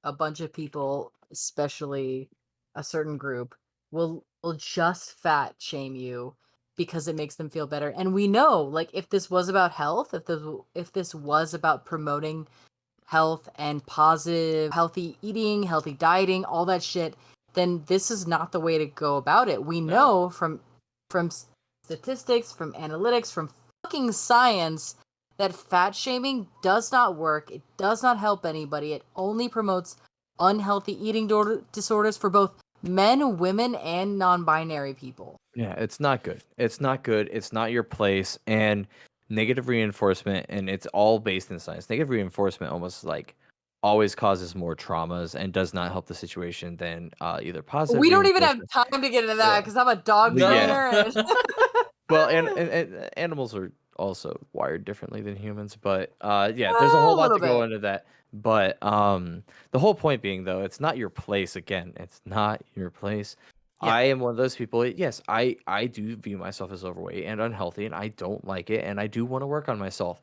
a bunch of people, especially a certain group, will just fat shame you because it makes them feel better. And we know, like, if this was about health, if this was about promoting health and positive healthy eating, healthy dieting, all that shit, then this is not the way to go about it. We No. know from statistics, from analytics, from fucking science that fat shaming does not work. It does not help anybody. It only promotes unhealthy eating disorders for both men, women, and non-binary people. Yeah, it's not good. It's not good. It's not your place. And negative reinforcement, and it's all based in science. Negative reinforcement almost like always causes more traumas and does not help the situation than either positive We don't even have reinforcement. time to get into that Yeah. because I'm a dog But yeah. No. trainer. And Well, and animals are also wired differently than humans, but yeah, there's a a whole lot little to go bit. into that. But the whole point being though, it's not your place again. It's not your place. Yeah. I am one of those people. Yes, I do view myself as overweight and unhealthy, and I don't like it, and I do want to work on myself.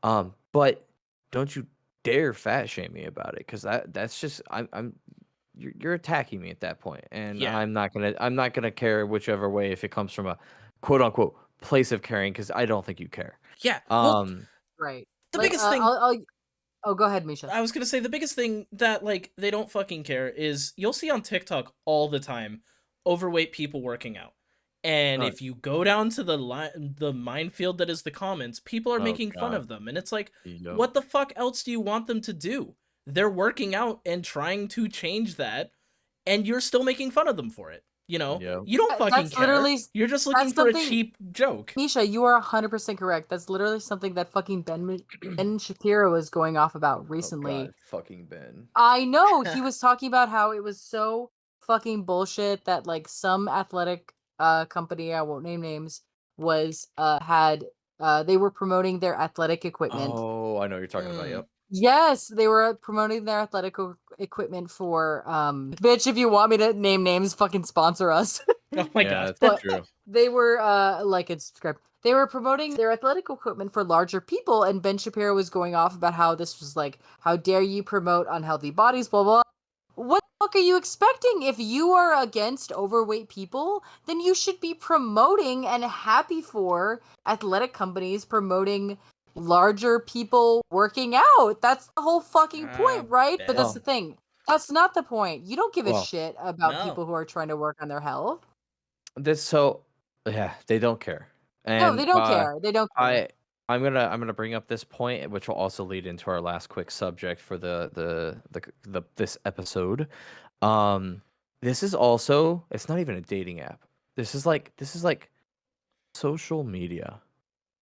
But don't you dare fat shame me about it, because that's just I'm you're attacking me at that point, and Yeah. I'm not gonna care whichever way if it comes from a quote unquote place of caring, because I don't think you care. Yeah. Well, Um, Right. the Like, biggest thing oh, go ahead, Misha. I was gonna say, the biggest thing that like they don't fucking care is you'll see on TikTok all the time overweight people working out. And oh, if you go down to the minefield that is the comments, people are oh making fun God, of them. And it's like, yep. what the fuck else do you want them to do? They're working out and trying to change that, and you're still making fun of them for it. Yep. You don't fucking That's care. literally You're just looking that's for a something, cheap joke. Misha, you are 100% correct. That's literally something that fucking Ben Shapiro was going off about Oh recently. God, fucking Ben. I know, he was talking about how it was so fucking bullshit that like some athletic company, I won't name names, was had they were promoting their athletic equipment. Oh, I know what you're talking about. Mm. Yep. Yes, they were promoting their athletic equipment for bitch, if you want me to name names, fucking sponsor us. Oh my Yeah, god. that's But true. they were like and subscribe. They were promoting their athletic equipment for larger people, and Ben Shapiro was going off about how this was like, how dare you promote unhealthy bodies, blah blah. What the fuck are you expecting? If you are against overweight people, then you should be promoting and happy for athletic companies promoting larger people working out. That's the whole fucking point, right? But that's Ben. the thing. That's not the point. You don't give a Well, shit about No. people who are trying to work on their health. they don't care. No, And they don't care. They don't care. I'm gonna bring up this point, which will also lead into our last quick subject for the this episode. Um, this is also, it's not even a dating app. This is like social media.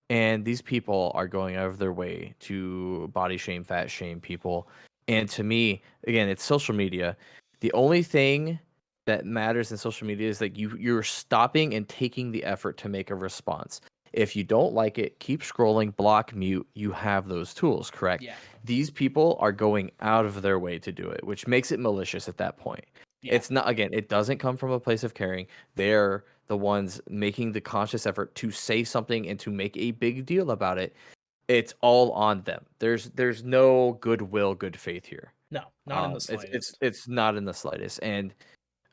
And these people are going out of their way to body shame, fat shame people. And to me, again, it's social media. The only thing that matters in social media is that you're stopping and taking the effort to make a response. If you don't like it, keep scrolling, block, mute. You have those tools, correct? Yeah. These people are going out of their way to do it, which makes it malicious at that point. Yeah. It's not, again, it doesn't come from a place of caring. They're the ones making the conscious effort to say something and to make a big deal about it. It's all on them. There's no goodwill, good faith here. No, not in the It's slightest. it's not in the slightest. And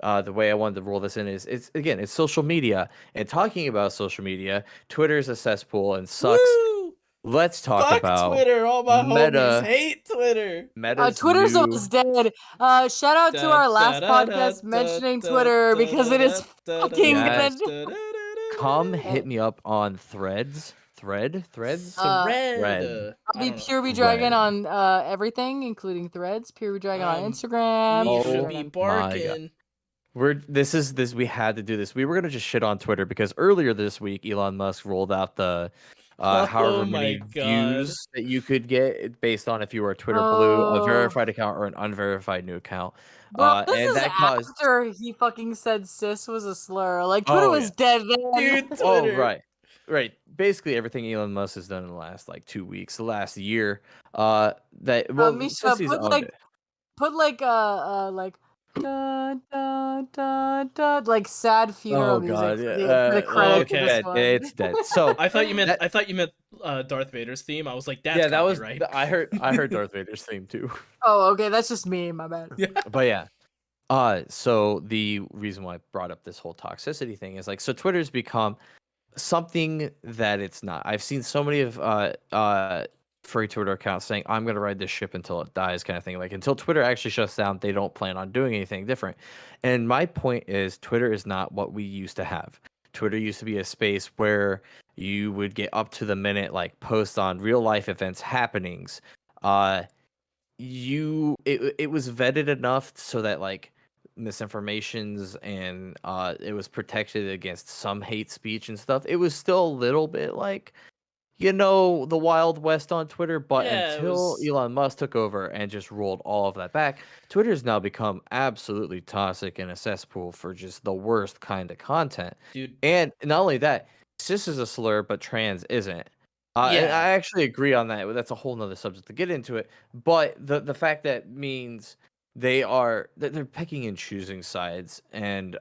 the way I wanted to roll this in is it's social media. And talking about social media, Twitter is a cesspool and sucks. Woo! Let's talk Fuck about Twitter. All my homies Meta. hate Twitter. Meta's Twitter's new. almost dead. Shout out to our last podcast mentioning Twitter because it is fucking Yes. gonna. Come hit me up on Threads. Threads. Thread. I'll be PureRubyDragon on everything, including Threads. PureRubyDragon on Instagram. Misha Oh be my Barkin. We had to do this. We were gonna just shit on Twitter because earlier this week Elon Musk rolled out the however many views that you could get based on if you were a Twitter Blue, a verified account, or an unverified new account. Bro, this and is that caused... after he fucking said cis was a slur. Like Twitter was dead then. Dude, Twitter. Oh, right. Basically everything Elon Musk has done in the last like 2 weeks, the last year. Misha, since he's owned it. put like da, da, da, da, like sad funeral music for the credit to this one. It's dead. So I thought you meant Darth Vader's theme. I was like, that's that was right. I heard Darth Vader's theme too. Oh, okay, that's just me, my bad. Yeah. But yeah. So the reason why I brought up this whole toxicity thing is like, so Twitter's become something that it's not. I've seen so many of free Twitter accounts saying, I'm gonna ride this ship until it dies, kind of thing. Like, until Twitter actually shuts down, they don't plan on doing anything different. And my point is, Twitter is not what we used to have. Twitter used to be a space where you would get up to the minute like posts on real life events, happenings. It was vetted enough so that like misinformations and it was protected against some hate speech and stuff. It was still a little bit like, the Wild West on Twitter, but until Elon Musk took over and just rolled all of that back, Twitter's now become absolutely toxic and a cesspool for just the worst kind of content. Dude. And not only that, cis is a slur, but trans isn't. And I actually agree on that. That's a whole nother subject to get into it. But the fact that means they're picking and choosing sides, and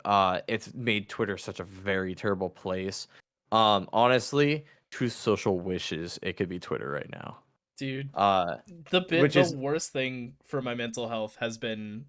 it's made Twitter such a very terrible place. Honestly, Truth Social wishes it could be Twitter right now. Dude, the worst thing for my mental health has been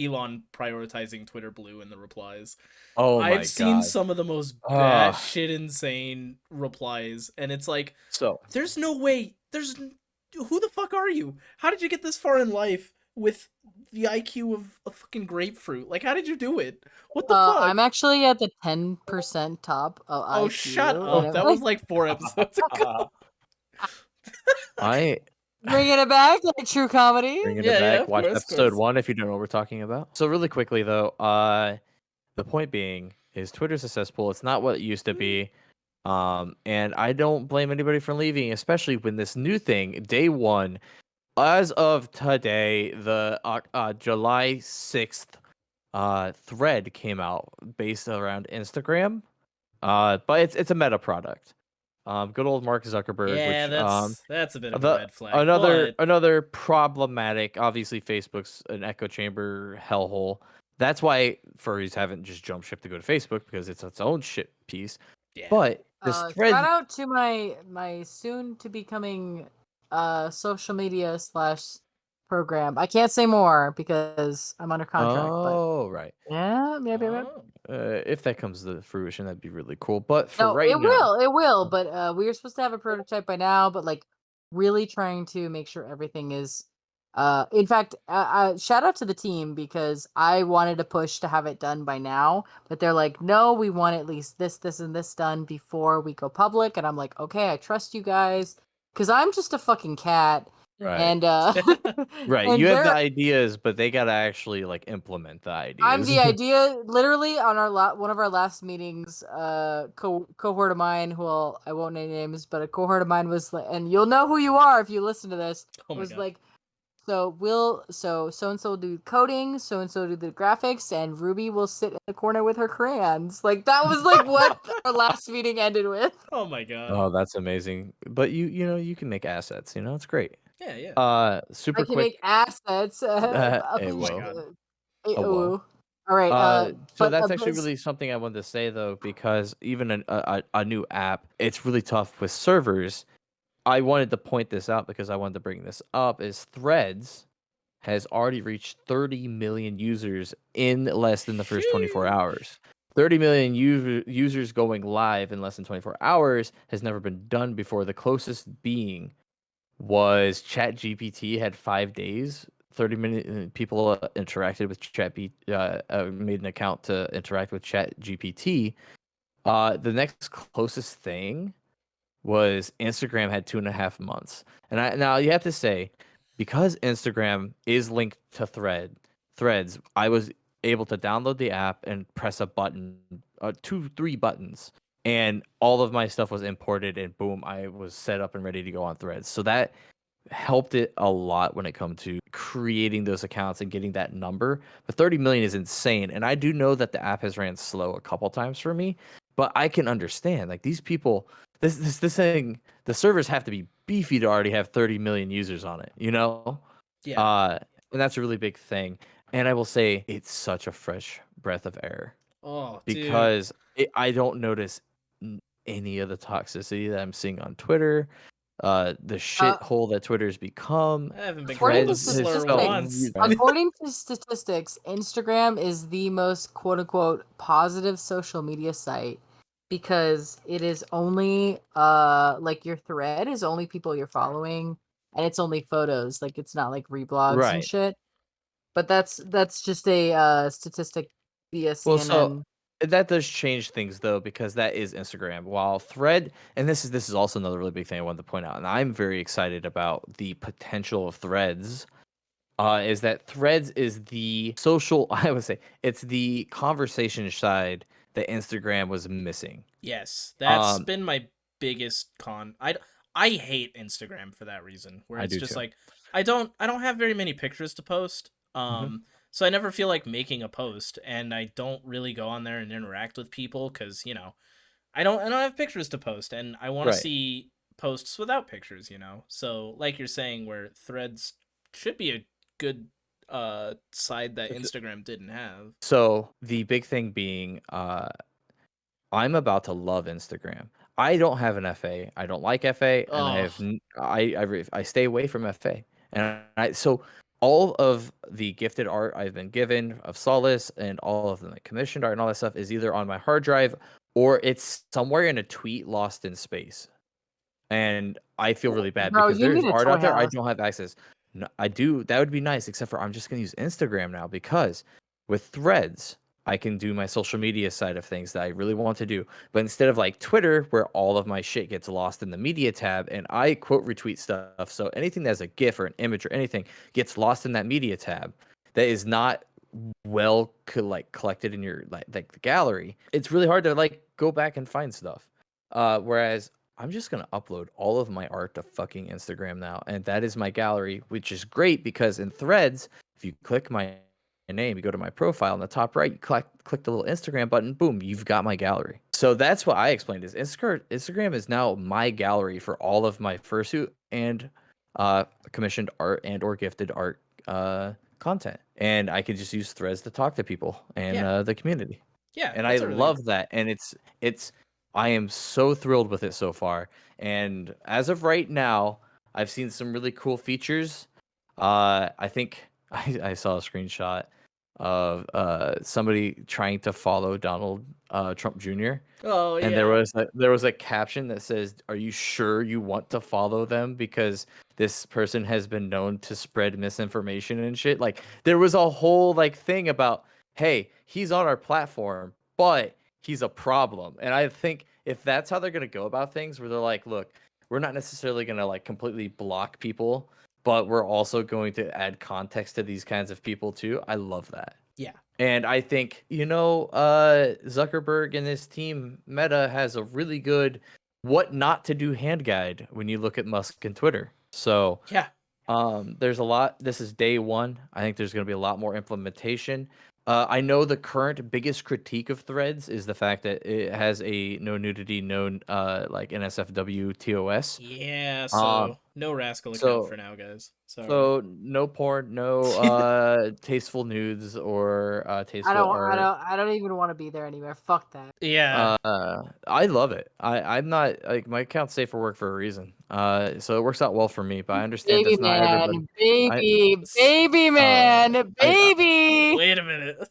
Elon prioritizing Twitter Blue in the replies. Oh my God. I've seen some of the most batshit insane replies, and it's like, so there's no way. Who the fuck are you? How did you get this far in life with the IQ of a fucking grapefruit? Like, how did you do it? What the fuck? I'm actually at the 10% top of IQ. Oh, shut up. That was like 4 episodes ago. Bringing it back like true comedy. Bringing it back. Watch episode 1 if you don't know what we're talking about. So really quickly though, the point being is Twitter's a cesspool. It's not what it used to be. And I don't blame anybody for leaving, especially when this new thing, day 1, as of today, the July 6th thread came out based around Instagram. But it's a meta product. Good old Mark Zuckerberg. Yeah, which, that's a bit of a red flag. Another problematic. Obviously, Facebook's an echo chamber hellhole. That's why furries haven't just jumped ship to go to Facebook, because it's its own shit piece. Yeah. But this thread. Shout out to my soon to becoming social media / program. I can't say more because I'm under contract. Oh, right. Yeah. If that comes to fruition, that'd be really cool. But for no, it will. But we were supposed to have a prototype by now, but like really trying to make sure everything is In fact, shout out to the team because I wanted to push to have it done by now, but they're like, no, we want at least this, and this done before we go public. And I'm like, okay, I trust you guys because I'm just a fucking cat. Right. And Right. and You have the they're ideas, but they gotta actually like implement the I'm ideas. the idea. Literally on our one of our last meetings, cohort of mine, I won't name names, but a cohort of mine was like, and you'll know who you are if you listen to this. Oh my Was God. like, so and so do coding, so and so do the graphics, and Ruby will sit in the corner with her crayons. Like that was like what our last meeting ended with. Oh my God. Oh, that's amazing. But you know, you can make assets, you know, it's great. Yeah, yeah. I Super can make quick. assets. Hey, Oh my whoa. God. Ooh. All right. So But that's actually really something I wanted to say though, because even a new app, it's really tough with servers. I wanted to point this out because I wanted to bring this up. Is Threads has already reached 30 million users in less than the first 24 Sheesh. hours. 30 million users going live in less than 24 hours has never been done before. The closest being was ChatGPT had 5 days. 30 minute people interacted with made an account to interact with ChatGPT. The next closest thing was Instagram had 2.5 months. And now you have to say, because Instagram is linked to Threads, I was able to download the app and press a button, three buttons, and all of my stuff was imported, and boom, I was set up and ready to go on Threads. So that helped it a lot when it comes to creating those accounts and getting that number. But 30 million is insane. And I do know that the app has ran slow a couple times for me, but I can understand like these people, this thing, the servers have to be beefy to already have 30 million users on it, you know? Yeah. And that's a really big thing. And I will say it's such a fresh breath of air Oh, dude. because I don't notice any of the toxicity that I'm seeing on Twitter, the shithole that Twitter's become. I haven't been according called to a Threads has slur felt once. really according to statistics, Instagram is the most quote unquote positive social media site because it is only like your thread is only people you're following and it's only photos. Like it's not like reblogs and right. shit. But that's just a statistic via Well, so CNN. that does change things though, because that is Instagram. While Thread, and this is also another really big thing I wanted to point out, and I'm very excited about the potential of Threads. Is that Threads is the social? I would say it's the conversation side that Instagram was missing. Yes, that's Um, been my biggest con. I hate Instagram for that reason, where I it's do just too. like I don't have very many pictures to post. Hmm. So I never feel like making a post, and I don't really go on there and interact with people because I don't have pictures to post, and I want to Right. see posts without pictures. So like you're saying, where Threads should be a good side that Instagram didn't have. So the big thing being, I'm about to love Instagram. I don't have an FA. I don't like FA, and I Oh, have I stay away from FA. And so all of the gifted art I've been given of Solace and all of the like, commissioned art and all that stuff is either on my hard drive or it's somewhere in a tweet lost in space. And I feel really bad Bro, because you there's need a art toy out there I house. don't have access. No, I do. That would be nice, except for I'm just gonna use Instagram now because with Threads, I can do my social media side of things that I really want to do. But instead of like Twitter, where all of my shit gets lost in the media tab and I quote retweet stuff, so anything that's a GIF or an image or anything gets lost in that media tab that is not well collected in your like the gallery. It's really hard to like go back and find stuff. Whereas I'm just gonna upload all of my art to fucking Instagram now, and that is my gallery, which is great because in Threads, if you click my name, you go to my profile in the top right, you click the little Instagram button, boom, you've got my gallery. So that's what I explained is Instagram is now my gallery for all of my fursuit and commissioned art and or gifted art content, and I can just use Threads to talk to people and yeah, the community, yeah, and I that's a really love that, and it's I am so thrilled with it so far. And as of right now, I've seen some really cool features. I think I saw a screenshot of somebody trying to follow Donald Trump Jr. Oh And yeah. there was a caption that says, "Are you sure you want to follow them? Because this person has been known to spread misinformation and shit. Like there was a whole like thing about, hey, he's on our platform, but he's a problem. And I think if that's how they're gonna go about things, where they're like, look, we're not necessarily gonna like completely block people, but we're also going to add context to these kinds of people too. I love that. Yeah. And I think, Zuckerberg and his team, Meta, has a really good what not to do hand guide when you look at Musk and Twitter. So Yeah. there's a lot. This is day one. I think there's going to be a lot more implementation. I know the current biggest critique of Threads is the fact that it has a no nudity, no like NSFW TOS. Yeah, Um, so no Rascal account for so now, guys. Sorry. so no porn, no tasteful nudes or tasteful art. I don't even want to be there anymore. Fuck that. Yeah. I love it. I'm not like my account's safe for work for a reason. So it works out well for me, but I understand Baby that's not everybody. man, I baby man, I baby. Wait a minute.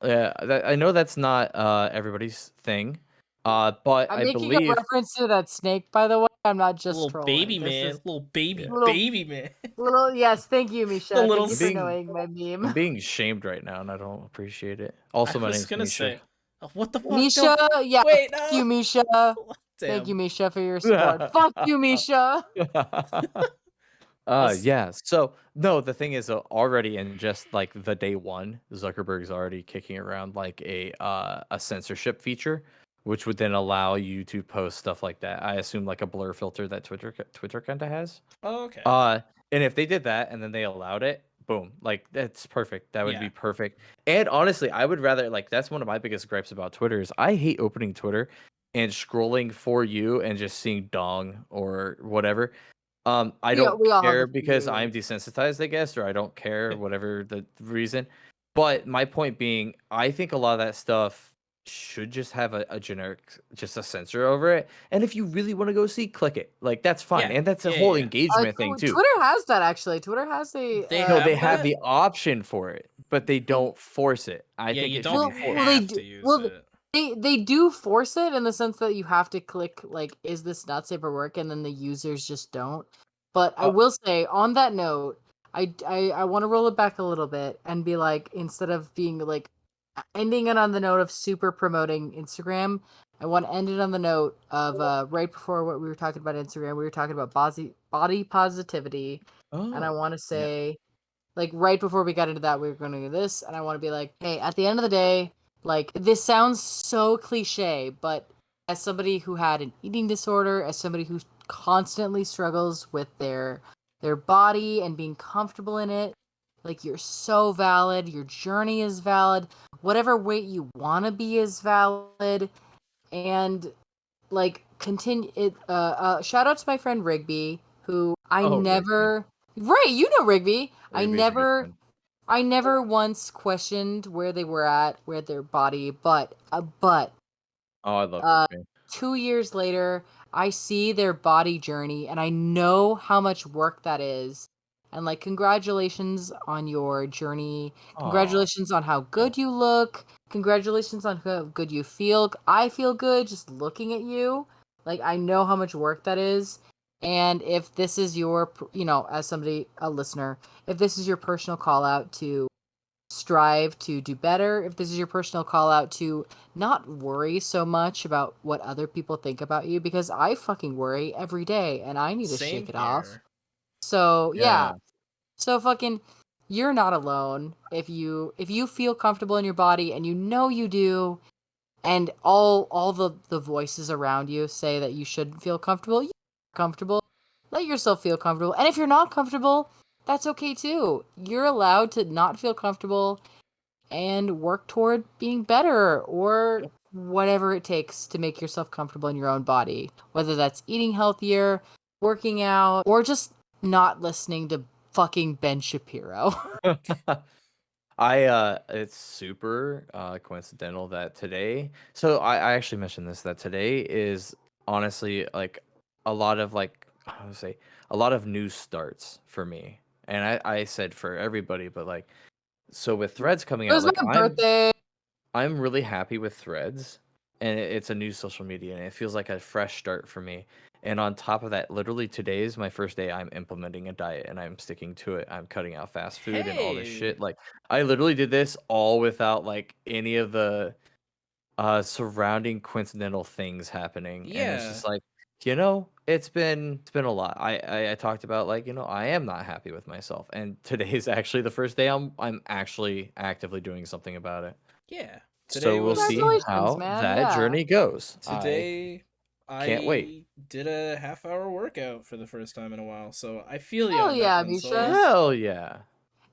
yeah, I know that's not everybody's thing. But I'm I making a believe reference to that snake, by the way. I'm not just Little trolling. baby This man. is Little baby yeah. little, baby man. little. Yes, thank you, The Misha. little Thank you I'm for being knowing my I'm meme. being shamed right now and I don't appreciate it. I Also, my was name's gonna Misha. say, oh, what the fuck? Misha, yeah, Wait, fuck no. you, Misha. Thank you, Damn. Misha, for your support. Fuck you, Misha. Yeah. So no, the thing is already in just like the day one, Zuckerberg's already kicking around like a censorship feature, which would then allow you to post stuff like that. I assume like a blur filter that Twitter kind of has. Oh, okay. And if they did that and then they allowed it, boom, like that's perfect. That would Yeah. be perfect. And honestly, I would rather like that's one of my biggest gripes about Twitter is I hate opening Twitter and scrolling for you and just seeing dong or whatever. I don't We all have care the because fear. I'm desensitized, I guess, or I don't care, whatever the reason. But my point being, I think a lot of that stuff should just have a generic, just a censor over it. And if you really want to go see, click it. Like that's fine, Yeah. and that's a Yeah, whole yeah. engagement thing too. Twitter has that actually. Twitter has a. They No, they have have that? the option for it, but they don't force it. I Yeah, think you it should don't be Well, they forced. have do. to use Well, it. they do force it in the sense that you have to click like, is this not safe for work, and then the users just don't. But I Uh, will say, on that note, I want to roll it back a little bit and be like, instead of being like ending it on the note of super promoting Instagram, I want to end it on the note of right before what we were talking about Instagram, we were talking about body positivity, and I oh, want to yeah. say, like, right before we got into that, we were going to do this, and I want to be like, hey, at the end of the day, like, this sounds so cliche, but as somebody who had an eating disorder, as somebody who constantly struggles with their body and being comfortable in it, like, you're so valid, your journey is valid, whatever weight you want to be is valid, and like continue it. Shout out to my friend Rigby, who I Oh, Rigby. never. Right, you know Rigby. Rigby's a good friend. I never once questioned where they were at, where their body, but Oh, I love uh, Rigby. 2 years later, I see their body journey, and I know how much work that is. And like, congratulations on your journey. Oh, Congratulations on how good you look. Congratulations on how good you feel. I feel good just looking at you. Like, I know how much work that is. And if this is your, as somebody, a listener, if this is your personal call out to strive to do better, if this is your personal call out to not worry so much about what other people think about you, because I fucking worry every day and I need to Same shake it off. here. So yeah. yeah. So fucking, you're not alone if you feel comfortable in your body, and you know you do, and all the voices around you say that you shouldn't feel comfortable. You're comfortable. Let yourself feel comfortable. And if you're not comfortable, that's okay too. You're allowed to not feel comfortable and work toward being better, or whatever it takes to make yourself comfortable in your own body. Whether that's eating healthier, working out, or just not listening to fucking Ben Shapiro. It's super coincidental that today. So I actually mentioned this that today is honestly like a lot of like I would say a lot of new starts for me. And I said for everybody, but like so with threads coming It out, was like my birthday. I'm really happy with threads. and it's a new social media, and it feels like a fresh start for me. And on top of that, literally today is my first day I'm implementing a diet, and I'm sticking to it. I'm cutting out fast food and all this Hey, shit. Like I literally did this all without like any of the surrounding coincidental things happening, and it's yeah, just like, it's been a lot. I talked about, like, I am not happy with myself, and today is actually the first day I'm actually actively doing something about it. yeah. Today So we'll was see Congratulations, how man. that Yeah. journey goes. I today. can't wait. I did a half-hour workout for the first time in a while, so I feel you Hell on that yeah, one, Misha. Souls. Hell yeah.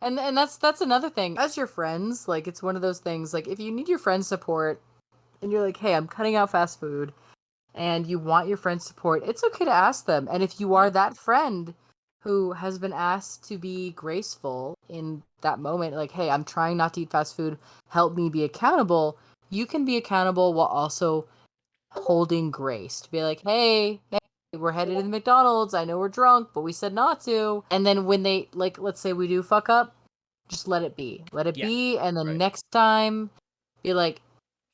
And that's another thing. As your friends, like it's one of those things. Like if you need your friends' support, and you're like, hey, I'm cutting out fast food, and you want your friends' support, it's okay to ask them. And if you are Yeah, that friend who has been asked to be graceful in that moment, like, hey, I'm trying not to eat fast food, help me be accountable, you can be accountable while also holding grace. To be like, hey, we're headed to the McDonald's. I know we're drunk, but we said not to. And then when they, like, let's say we do fuck up, just let it be. Let it yeah, be. And then Right. next time, be like,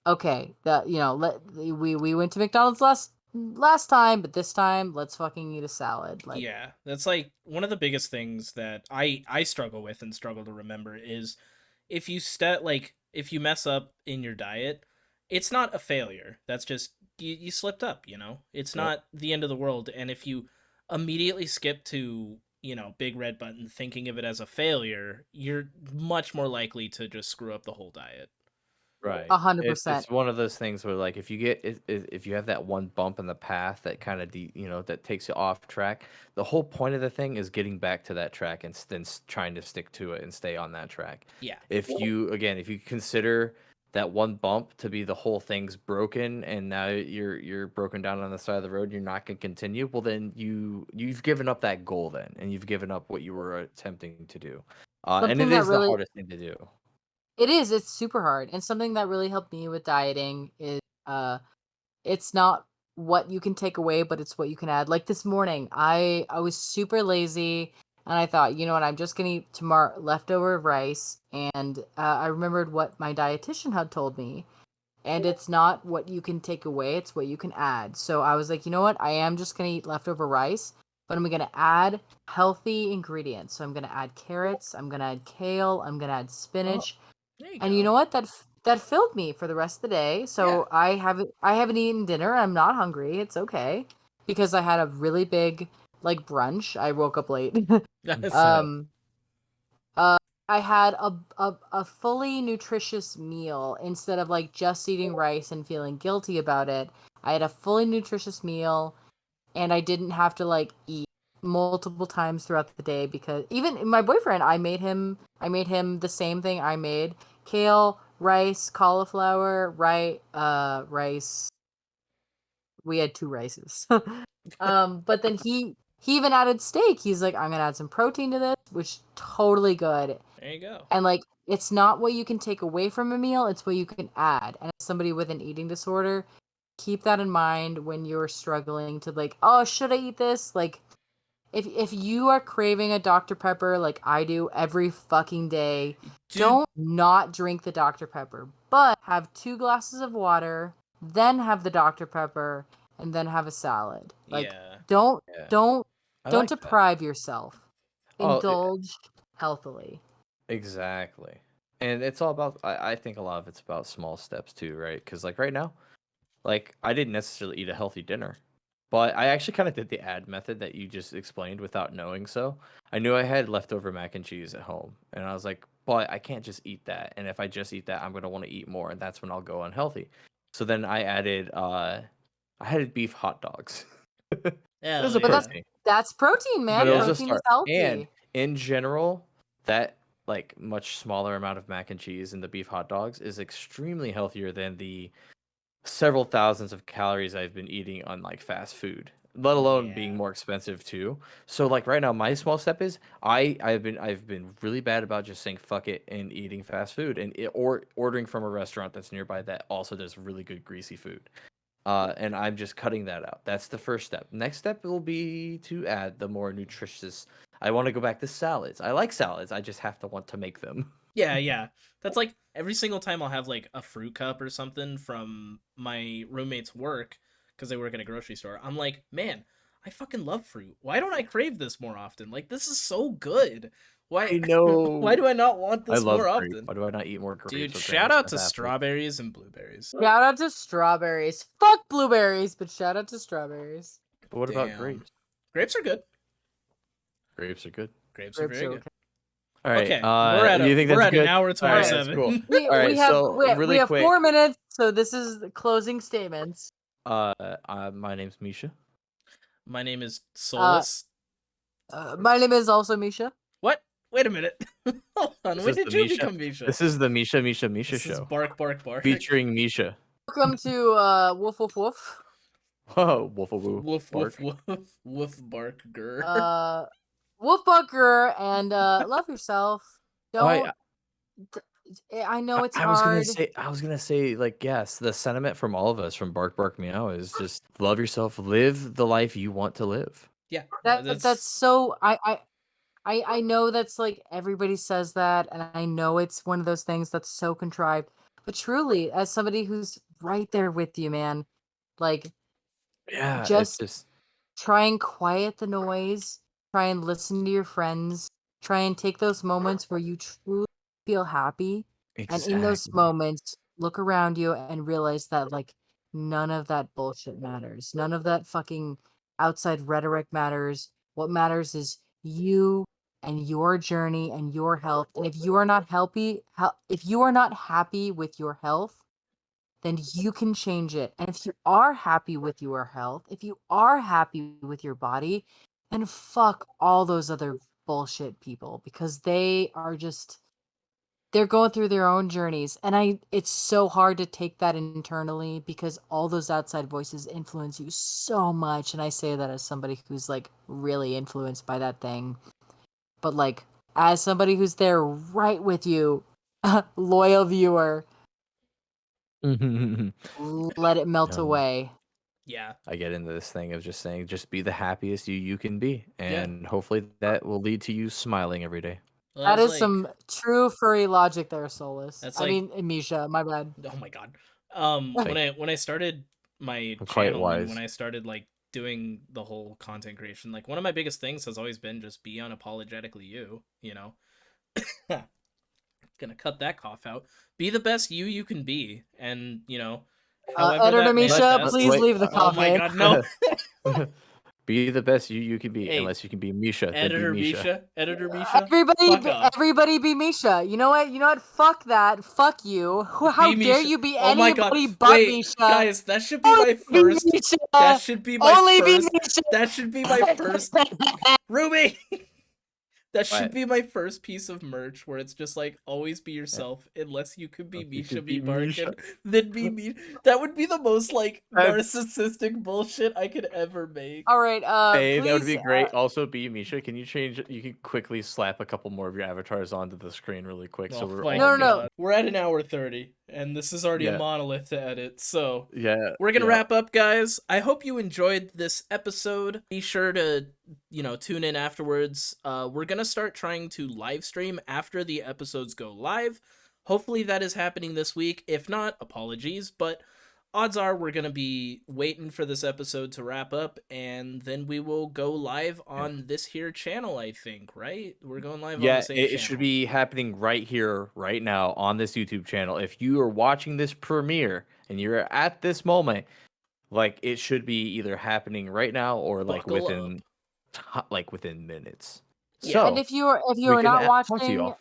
okay, that we went to McDonald's last time, but this time let's fucking eat a salad. Like yeah. That's like one of the biggest things that I struggle with and struggle to remember is if you mess up in your diet, it's not a failure. That's just you slipped up, you know? It's Yep. not the end of the world. And if you immediately skip to, big red button thinking of it as a failure, you're much more likely to just screw up the whole diet. Right. a hundred It's percent, one of those things where, like, if you have that one bump in the path that kind of that takes you off track, the whole point of the thing is getting back to that track and then trying to stick to it and stay on that track. Yeah. If you consider that one bump to be the whole thing's broken, and now you're broken down on the side of the road, you're not going to continue. Well, then you've given up that goal then, and you've given up what you were attempting to do. And something it that is the really hardest thing to do. it's super hard. And something that really helped me with dieting is it's not what you can take away, but it's what you can add. Like this morning, I was super lazy, and I thought, you know what, I'm just gonna eat tomorrow leftover rice. And I remembered what my dietitian had told me, and it's not what you can take away; it's what you can add. So I was like, you know what, I am just gonna eat leftover rice, but I'm gonna add healthy ingredients. So I'm gonna add carrots, I'm gonna add kale, I'm gonna add Oh, spinach, there you and you go. know what? That filled me for the rest of the day. Yeah. So I haven't eaten dinner. I'm not hungry. It's okay because I had a really big like brunch. I woke up late. That's um uh I had a fully nutritious meal instead of like just eating rice and feeling guilty about it. I had a fully nutritious meal, and I didn't have to like eat multiple times throughout the day because even my boyfriend, I made him the same thing I made: kale, rice, cauliflower, rice. We had two rices. But then he even added steak. He's like, I'm gonna add some protein to this, which totally good. there you go. And like, it's not what you can take away from a meal; it's what you can add. And as somebody with an eating disorder, keep that in mind when you're struggling to like, oh, should I eat this? Like, if you are craving a Dr. Pepper like I do every fucking day, Dude, don't not drink the Dr. Pepper, but have 2 glasses of water, then have the Dr. Pepper, and then have a salad. Like, yeah. don't Yeah. don't I don't like that. deprive yourself. Oh, Indulge healthily. exactly. And it's all about, I think a lot of it's about small steps too, right? Because, like, right now, like, I didn't necessarily eat a healthy dinner, but I actually kind of did the ad method that you just explained without knowing so. I knew I had leftover mac and cheese at home, and I was like, but I can't just eat that. And if I just eat that, I'm going to want to eat more, and that's when I'll go unhealthy. So then I added beef hot dogs. It was Hell a But that's yeah. protein. that's protein, But man. it was a Protein is start. And healthy. in general, that, like, much smaller amount of mac and cheese and the beef hot dogs is extremely healthier than the several thousands of calories I've been eating on, like, fast food, let alone being Yeah. more expensive too. So, like, right now, my small step is I've been really bad about just saying fuck it and eating fast food, or ordering from a restaurant that's nearby that also does really good greasy food. And I'm just cutting that out. That's the first step. Next step will be to add the more nutritious. I want to go back to salads. I like salads. I just have to want to make them. Yeah. That's like every single time I'll have like a fruit cup or something from my roommate's work because they work at a grocery store. I'm like, man, I fucking love fruit. Why don't I crave this more often? Like, this is so good. Why? I Why know. do I not want I this love more grapes. often? Why do I not eat more grapes Dude, or shout Granny out Smith to apples? strawberries and blueberries. Shout out to strawberries. Fuck blueberries, but shout out to strawberries. But what about Damn. grapes? Grapes are good. Grapes are good. Grapes are Grapes very are good. okay. All right. Okay, we're You think that's at an good? hour All right, that's 27. cool. We All right, we have so we really have quick. 4 minutes, so this is the closing statements. My name's Misha. My name is Uh, Solus. my name is also Misha. What? Wait a minute. Hold on. This When is did the you Misha. become Misha? This is the Misha This is show Bark. featuring Misha. Welcome to Woof Woof Woof. Whoa, wolf a woo, Woof bark. woof bark grr. Woof Bucker and love yourself. Oh, Don't. I know it's I was hard. gonna say, like, yes, the sentiment from all of us, from Bark Bark Meow, is just love yourself, live the life you want to live. Yeah, That's so I know that's like everybody says that, and I know it's one of those things that's so contrived. But truly, as somebody who's right there with you, man, like Yeah, it's just just try and quiet the noise, try and listen to your friends, try and take those moments where you truly feel happy. And in those exactly. moments, look around you and realize that like none of that bullshit matters. None of that fucking outside rhetoric matters. What matters is you and your journey and your health. And if you are not if you are not happy with your health, then you can change it. And if you are happy with your health, if you are happy with your body, then fuck all those other bullshit people because they are just they're going through their own journeys. And it's so hard to take that internally because all those outside voices influence you so much. And I say that as somebody who's like really influenced by that thing. But like as somebody who's there right with you, loyal viewer, let it melt No. away. yeah. I get into this thing of just saying, just be the happiest you can be, Yeah. and hopefully that will lead to you smiling every day. Well, That that's is like, some true furry logic there, Solus. That's I like, mean, Misha, my bad. oh my god. Like, When I started my I'm quite channel and when wise. I started like doing the whole content creation, like one of my biggest things has always been just be unapologetically you. You know, gonna cut that cough out. Be the best you can be, and you know, however Editor that Misha, manifests. please leave the Oh cough my in. god, no. Be the best you can be. Hey, Unless you can be Misha, then be Editor Misha. Misha, Editor Misha, Everybody, fuck off. everybody be Misha. You know what? You know what? Fuck that. Fuck you. How Be dare Misha. you be Oh my god. anybody but Wait, Misha? guys, that should be Only my be first. Misha. That should be my Only be first. Misha. That should be my first. Ruby! That should What? be my first piece of merch where it's just like always be Yeah. yourself unless you could be Unless you Misha could be be Misha. Barkin. Then be me. That would be the most like That's- narcissistic bullshit I could ever make. All right. Hey, that would Please. be great. Also, be Misha. Can you change? You can quickly slap a couple more of your avatars onto the screen really quick, so Oh we're my all No, no, no. Misha. We're at an hour 30, and this is already a Yeah, monolith to edit, so yeah, we're gonna yeah. wrap up, guys. I hope you enjoyed this episode. Be sure to, tune in afterwards. We're gonna start trying to live stream after the episodes go live. Hopefully that is happening this week. If not, apologies, but odds are we're gonna be waiting for this episode to wrap up, and then we will go live on this here channel, I think, right? We're going live on the Yeah, same it channel. should be happening right here, right now on this YouTube channel. If you are watching this premiere and you're at this moment, like it should be either happening right now or like Buckle within within minutes. Yeah. And So if you are we can not talk to watching, y'all.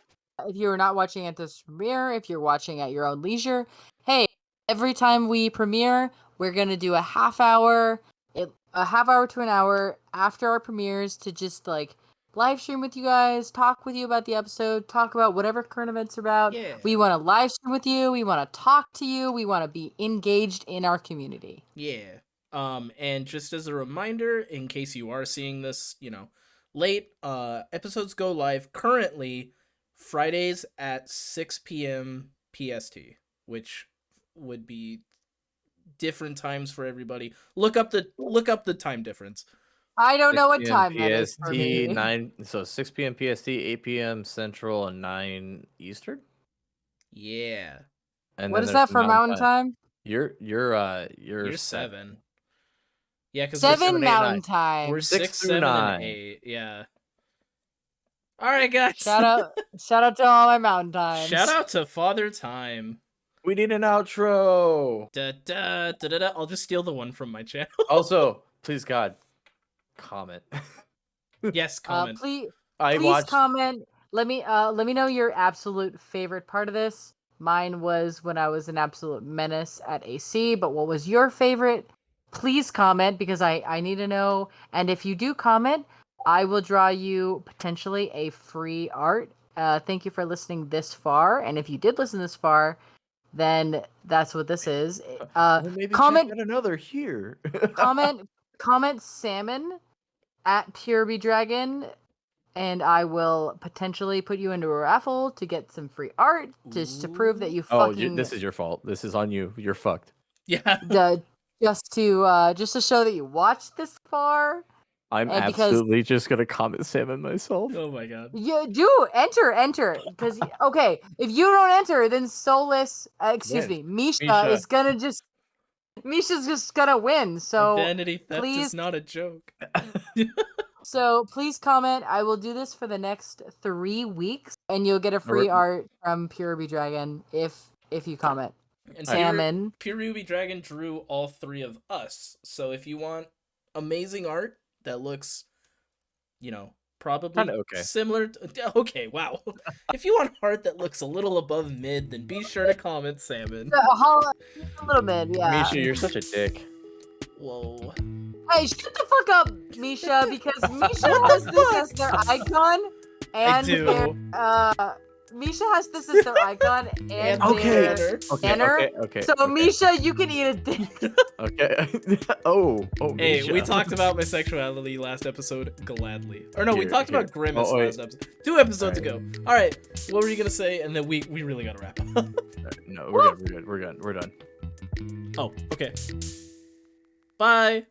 if you're not watching at this premiere, if you're watching at your own leisure, hey, every time we premiere, we're gonna do a half hour to an hour after our premieres to just like live stream with you guys, talk with you about the episode, talk about whatever current events are about. Yeah. We want to live stream with you. We want to talk to you. We want to be engaged in our community. Yeah. And just as a reminder, in case you are seeing this, late, episodes go live currently Fridays at 6 p.m. PST, which would be different times for everybody. Look up the time difference. I don't know 6 what p.m. time that is for PST, me. 6 p.m. PST, 8 p.m. Central, and 9 Eastern. Yeah. And What then is there's that the for Mountain time? You're You're 7. 7. Yeah, because 6, 7, 7 8, 9. Mountain time. we're 6 6, through 7, and 9. 8. Yeah. All right, guys. Shout out to all my Mountain times. Shout out to Father Time. We need an outro. Da, da, da, da, da. I'll just steal the one from my channel. Also, please God, comment. Yes, comment. Please I watched. comment. Let me know your absolute favorite part of this. Mine was when I was an absolute menace at AC, but what was your favorite? Please comment because I need to know. And if you do comment, I will draw you potentially a free art. Thank you for listening this far. And if you did listen this far, then that's what this is. Well, maybe Comment check out another here. comment salmon at PureRubyDragon, and I will potentially put you into a raffle to get some free art just to prove that you Oh, fucking this is your fault. This is on you. You're fucked. Yeah. just to show that you watched this far. I'm And because absolutely just gonna comment salmon myself. Oh my god. you do enter because okay, if you don't enter, then Soulless, Yes, Misha Misha. is gonna just Misha's just gonna win. So Identity theft please, is not a joke. so please comment. I will do this for the next 3 weeks, and you'll get a free art from PureRubyDragon if you comment. And Salmon. PureRubyDragon drew all 3 of us. So if you want amazing art that looks, probably Kinda okay. similar to, okay, wow. If you want art that looks a little above mid, then be sure to comment Salmon. A little bit, yeah. Misha, you're such a dick. Whoa. Hey, shut the fuck up, Misha, because Misha has this as their icon, and I do. Misha has this as their icon and Okay. their Okay, banner. okay. So okay. Misha, you can eat a dick. Okay. oh, Hey, Misha. we talked about my sexuality last episode gladly. Or no, we Here, talked here. about Grimace Oh, wait. last episode. 2 episodes Alright. ago. Alright, what were you gonna say? And then we really gotta wrap up. No, we're good. We're done. Oh, okay. Bye.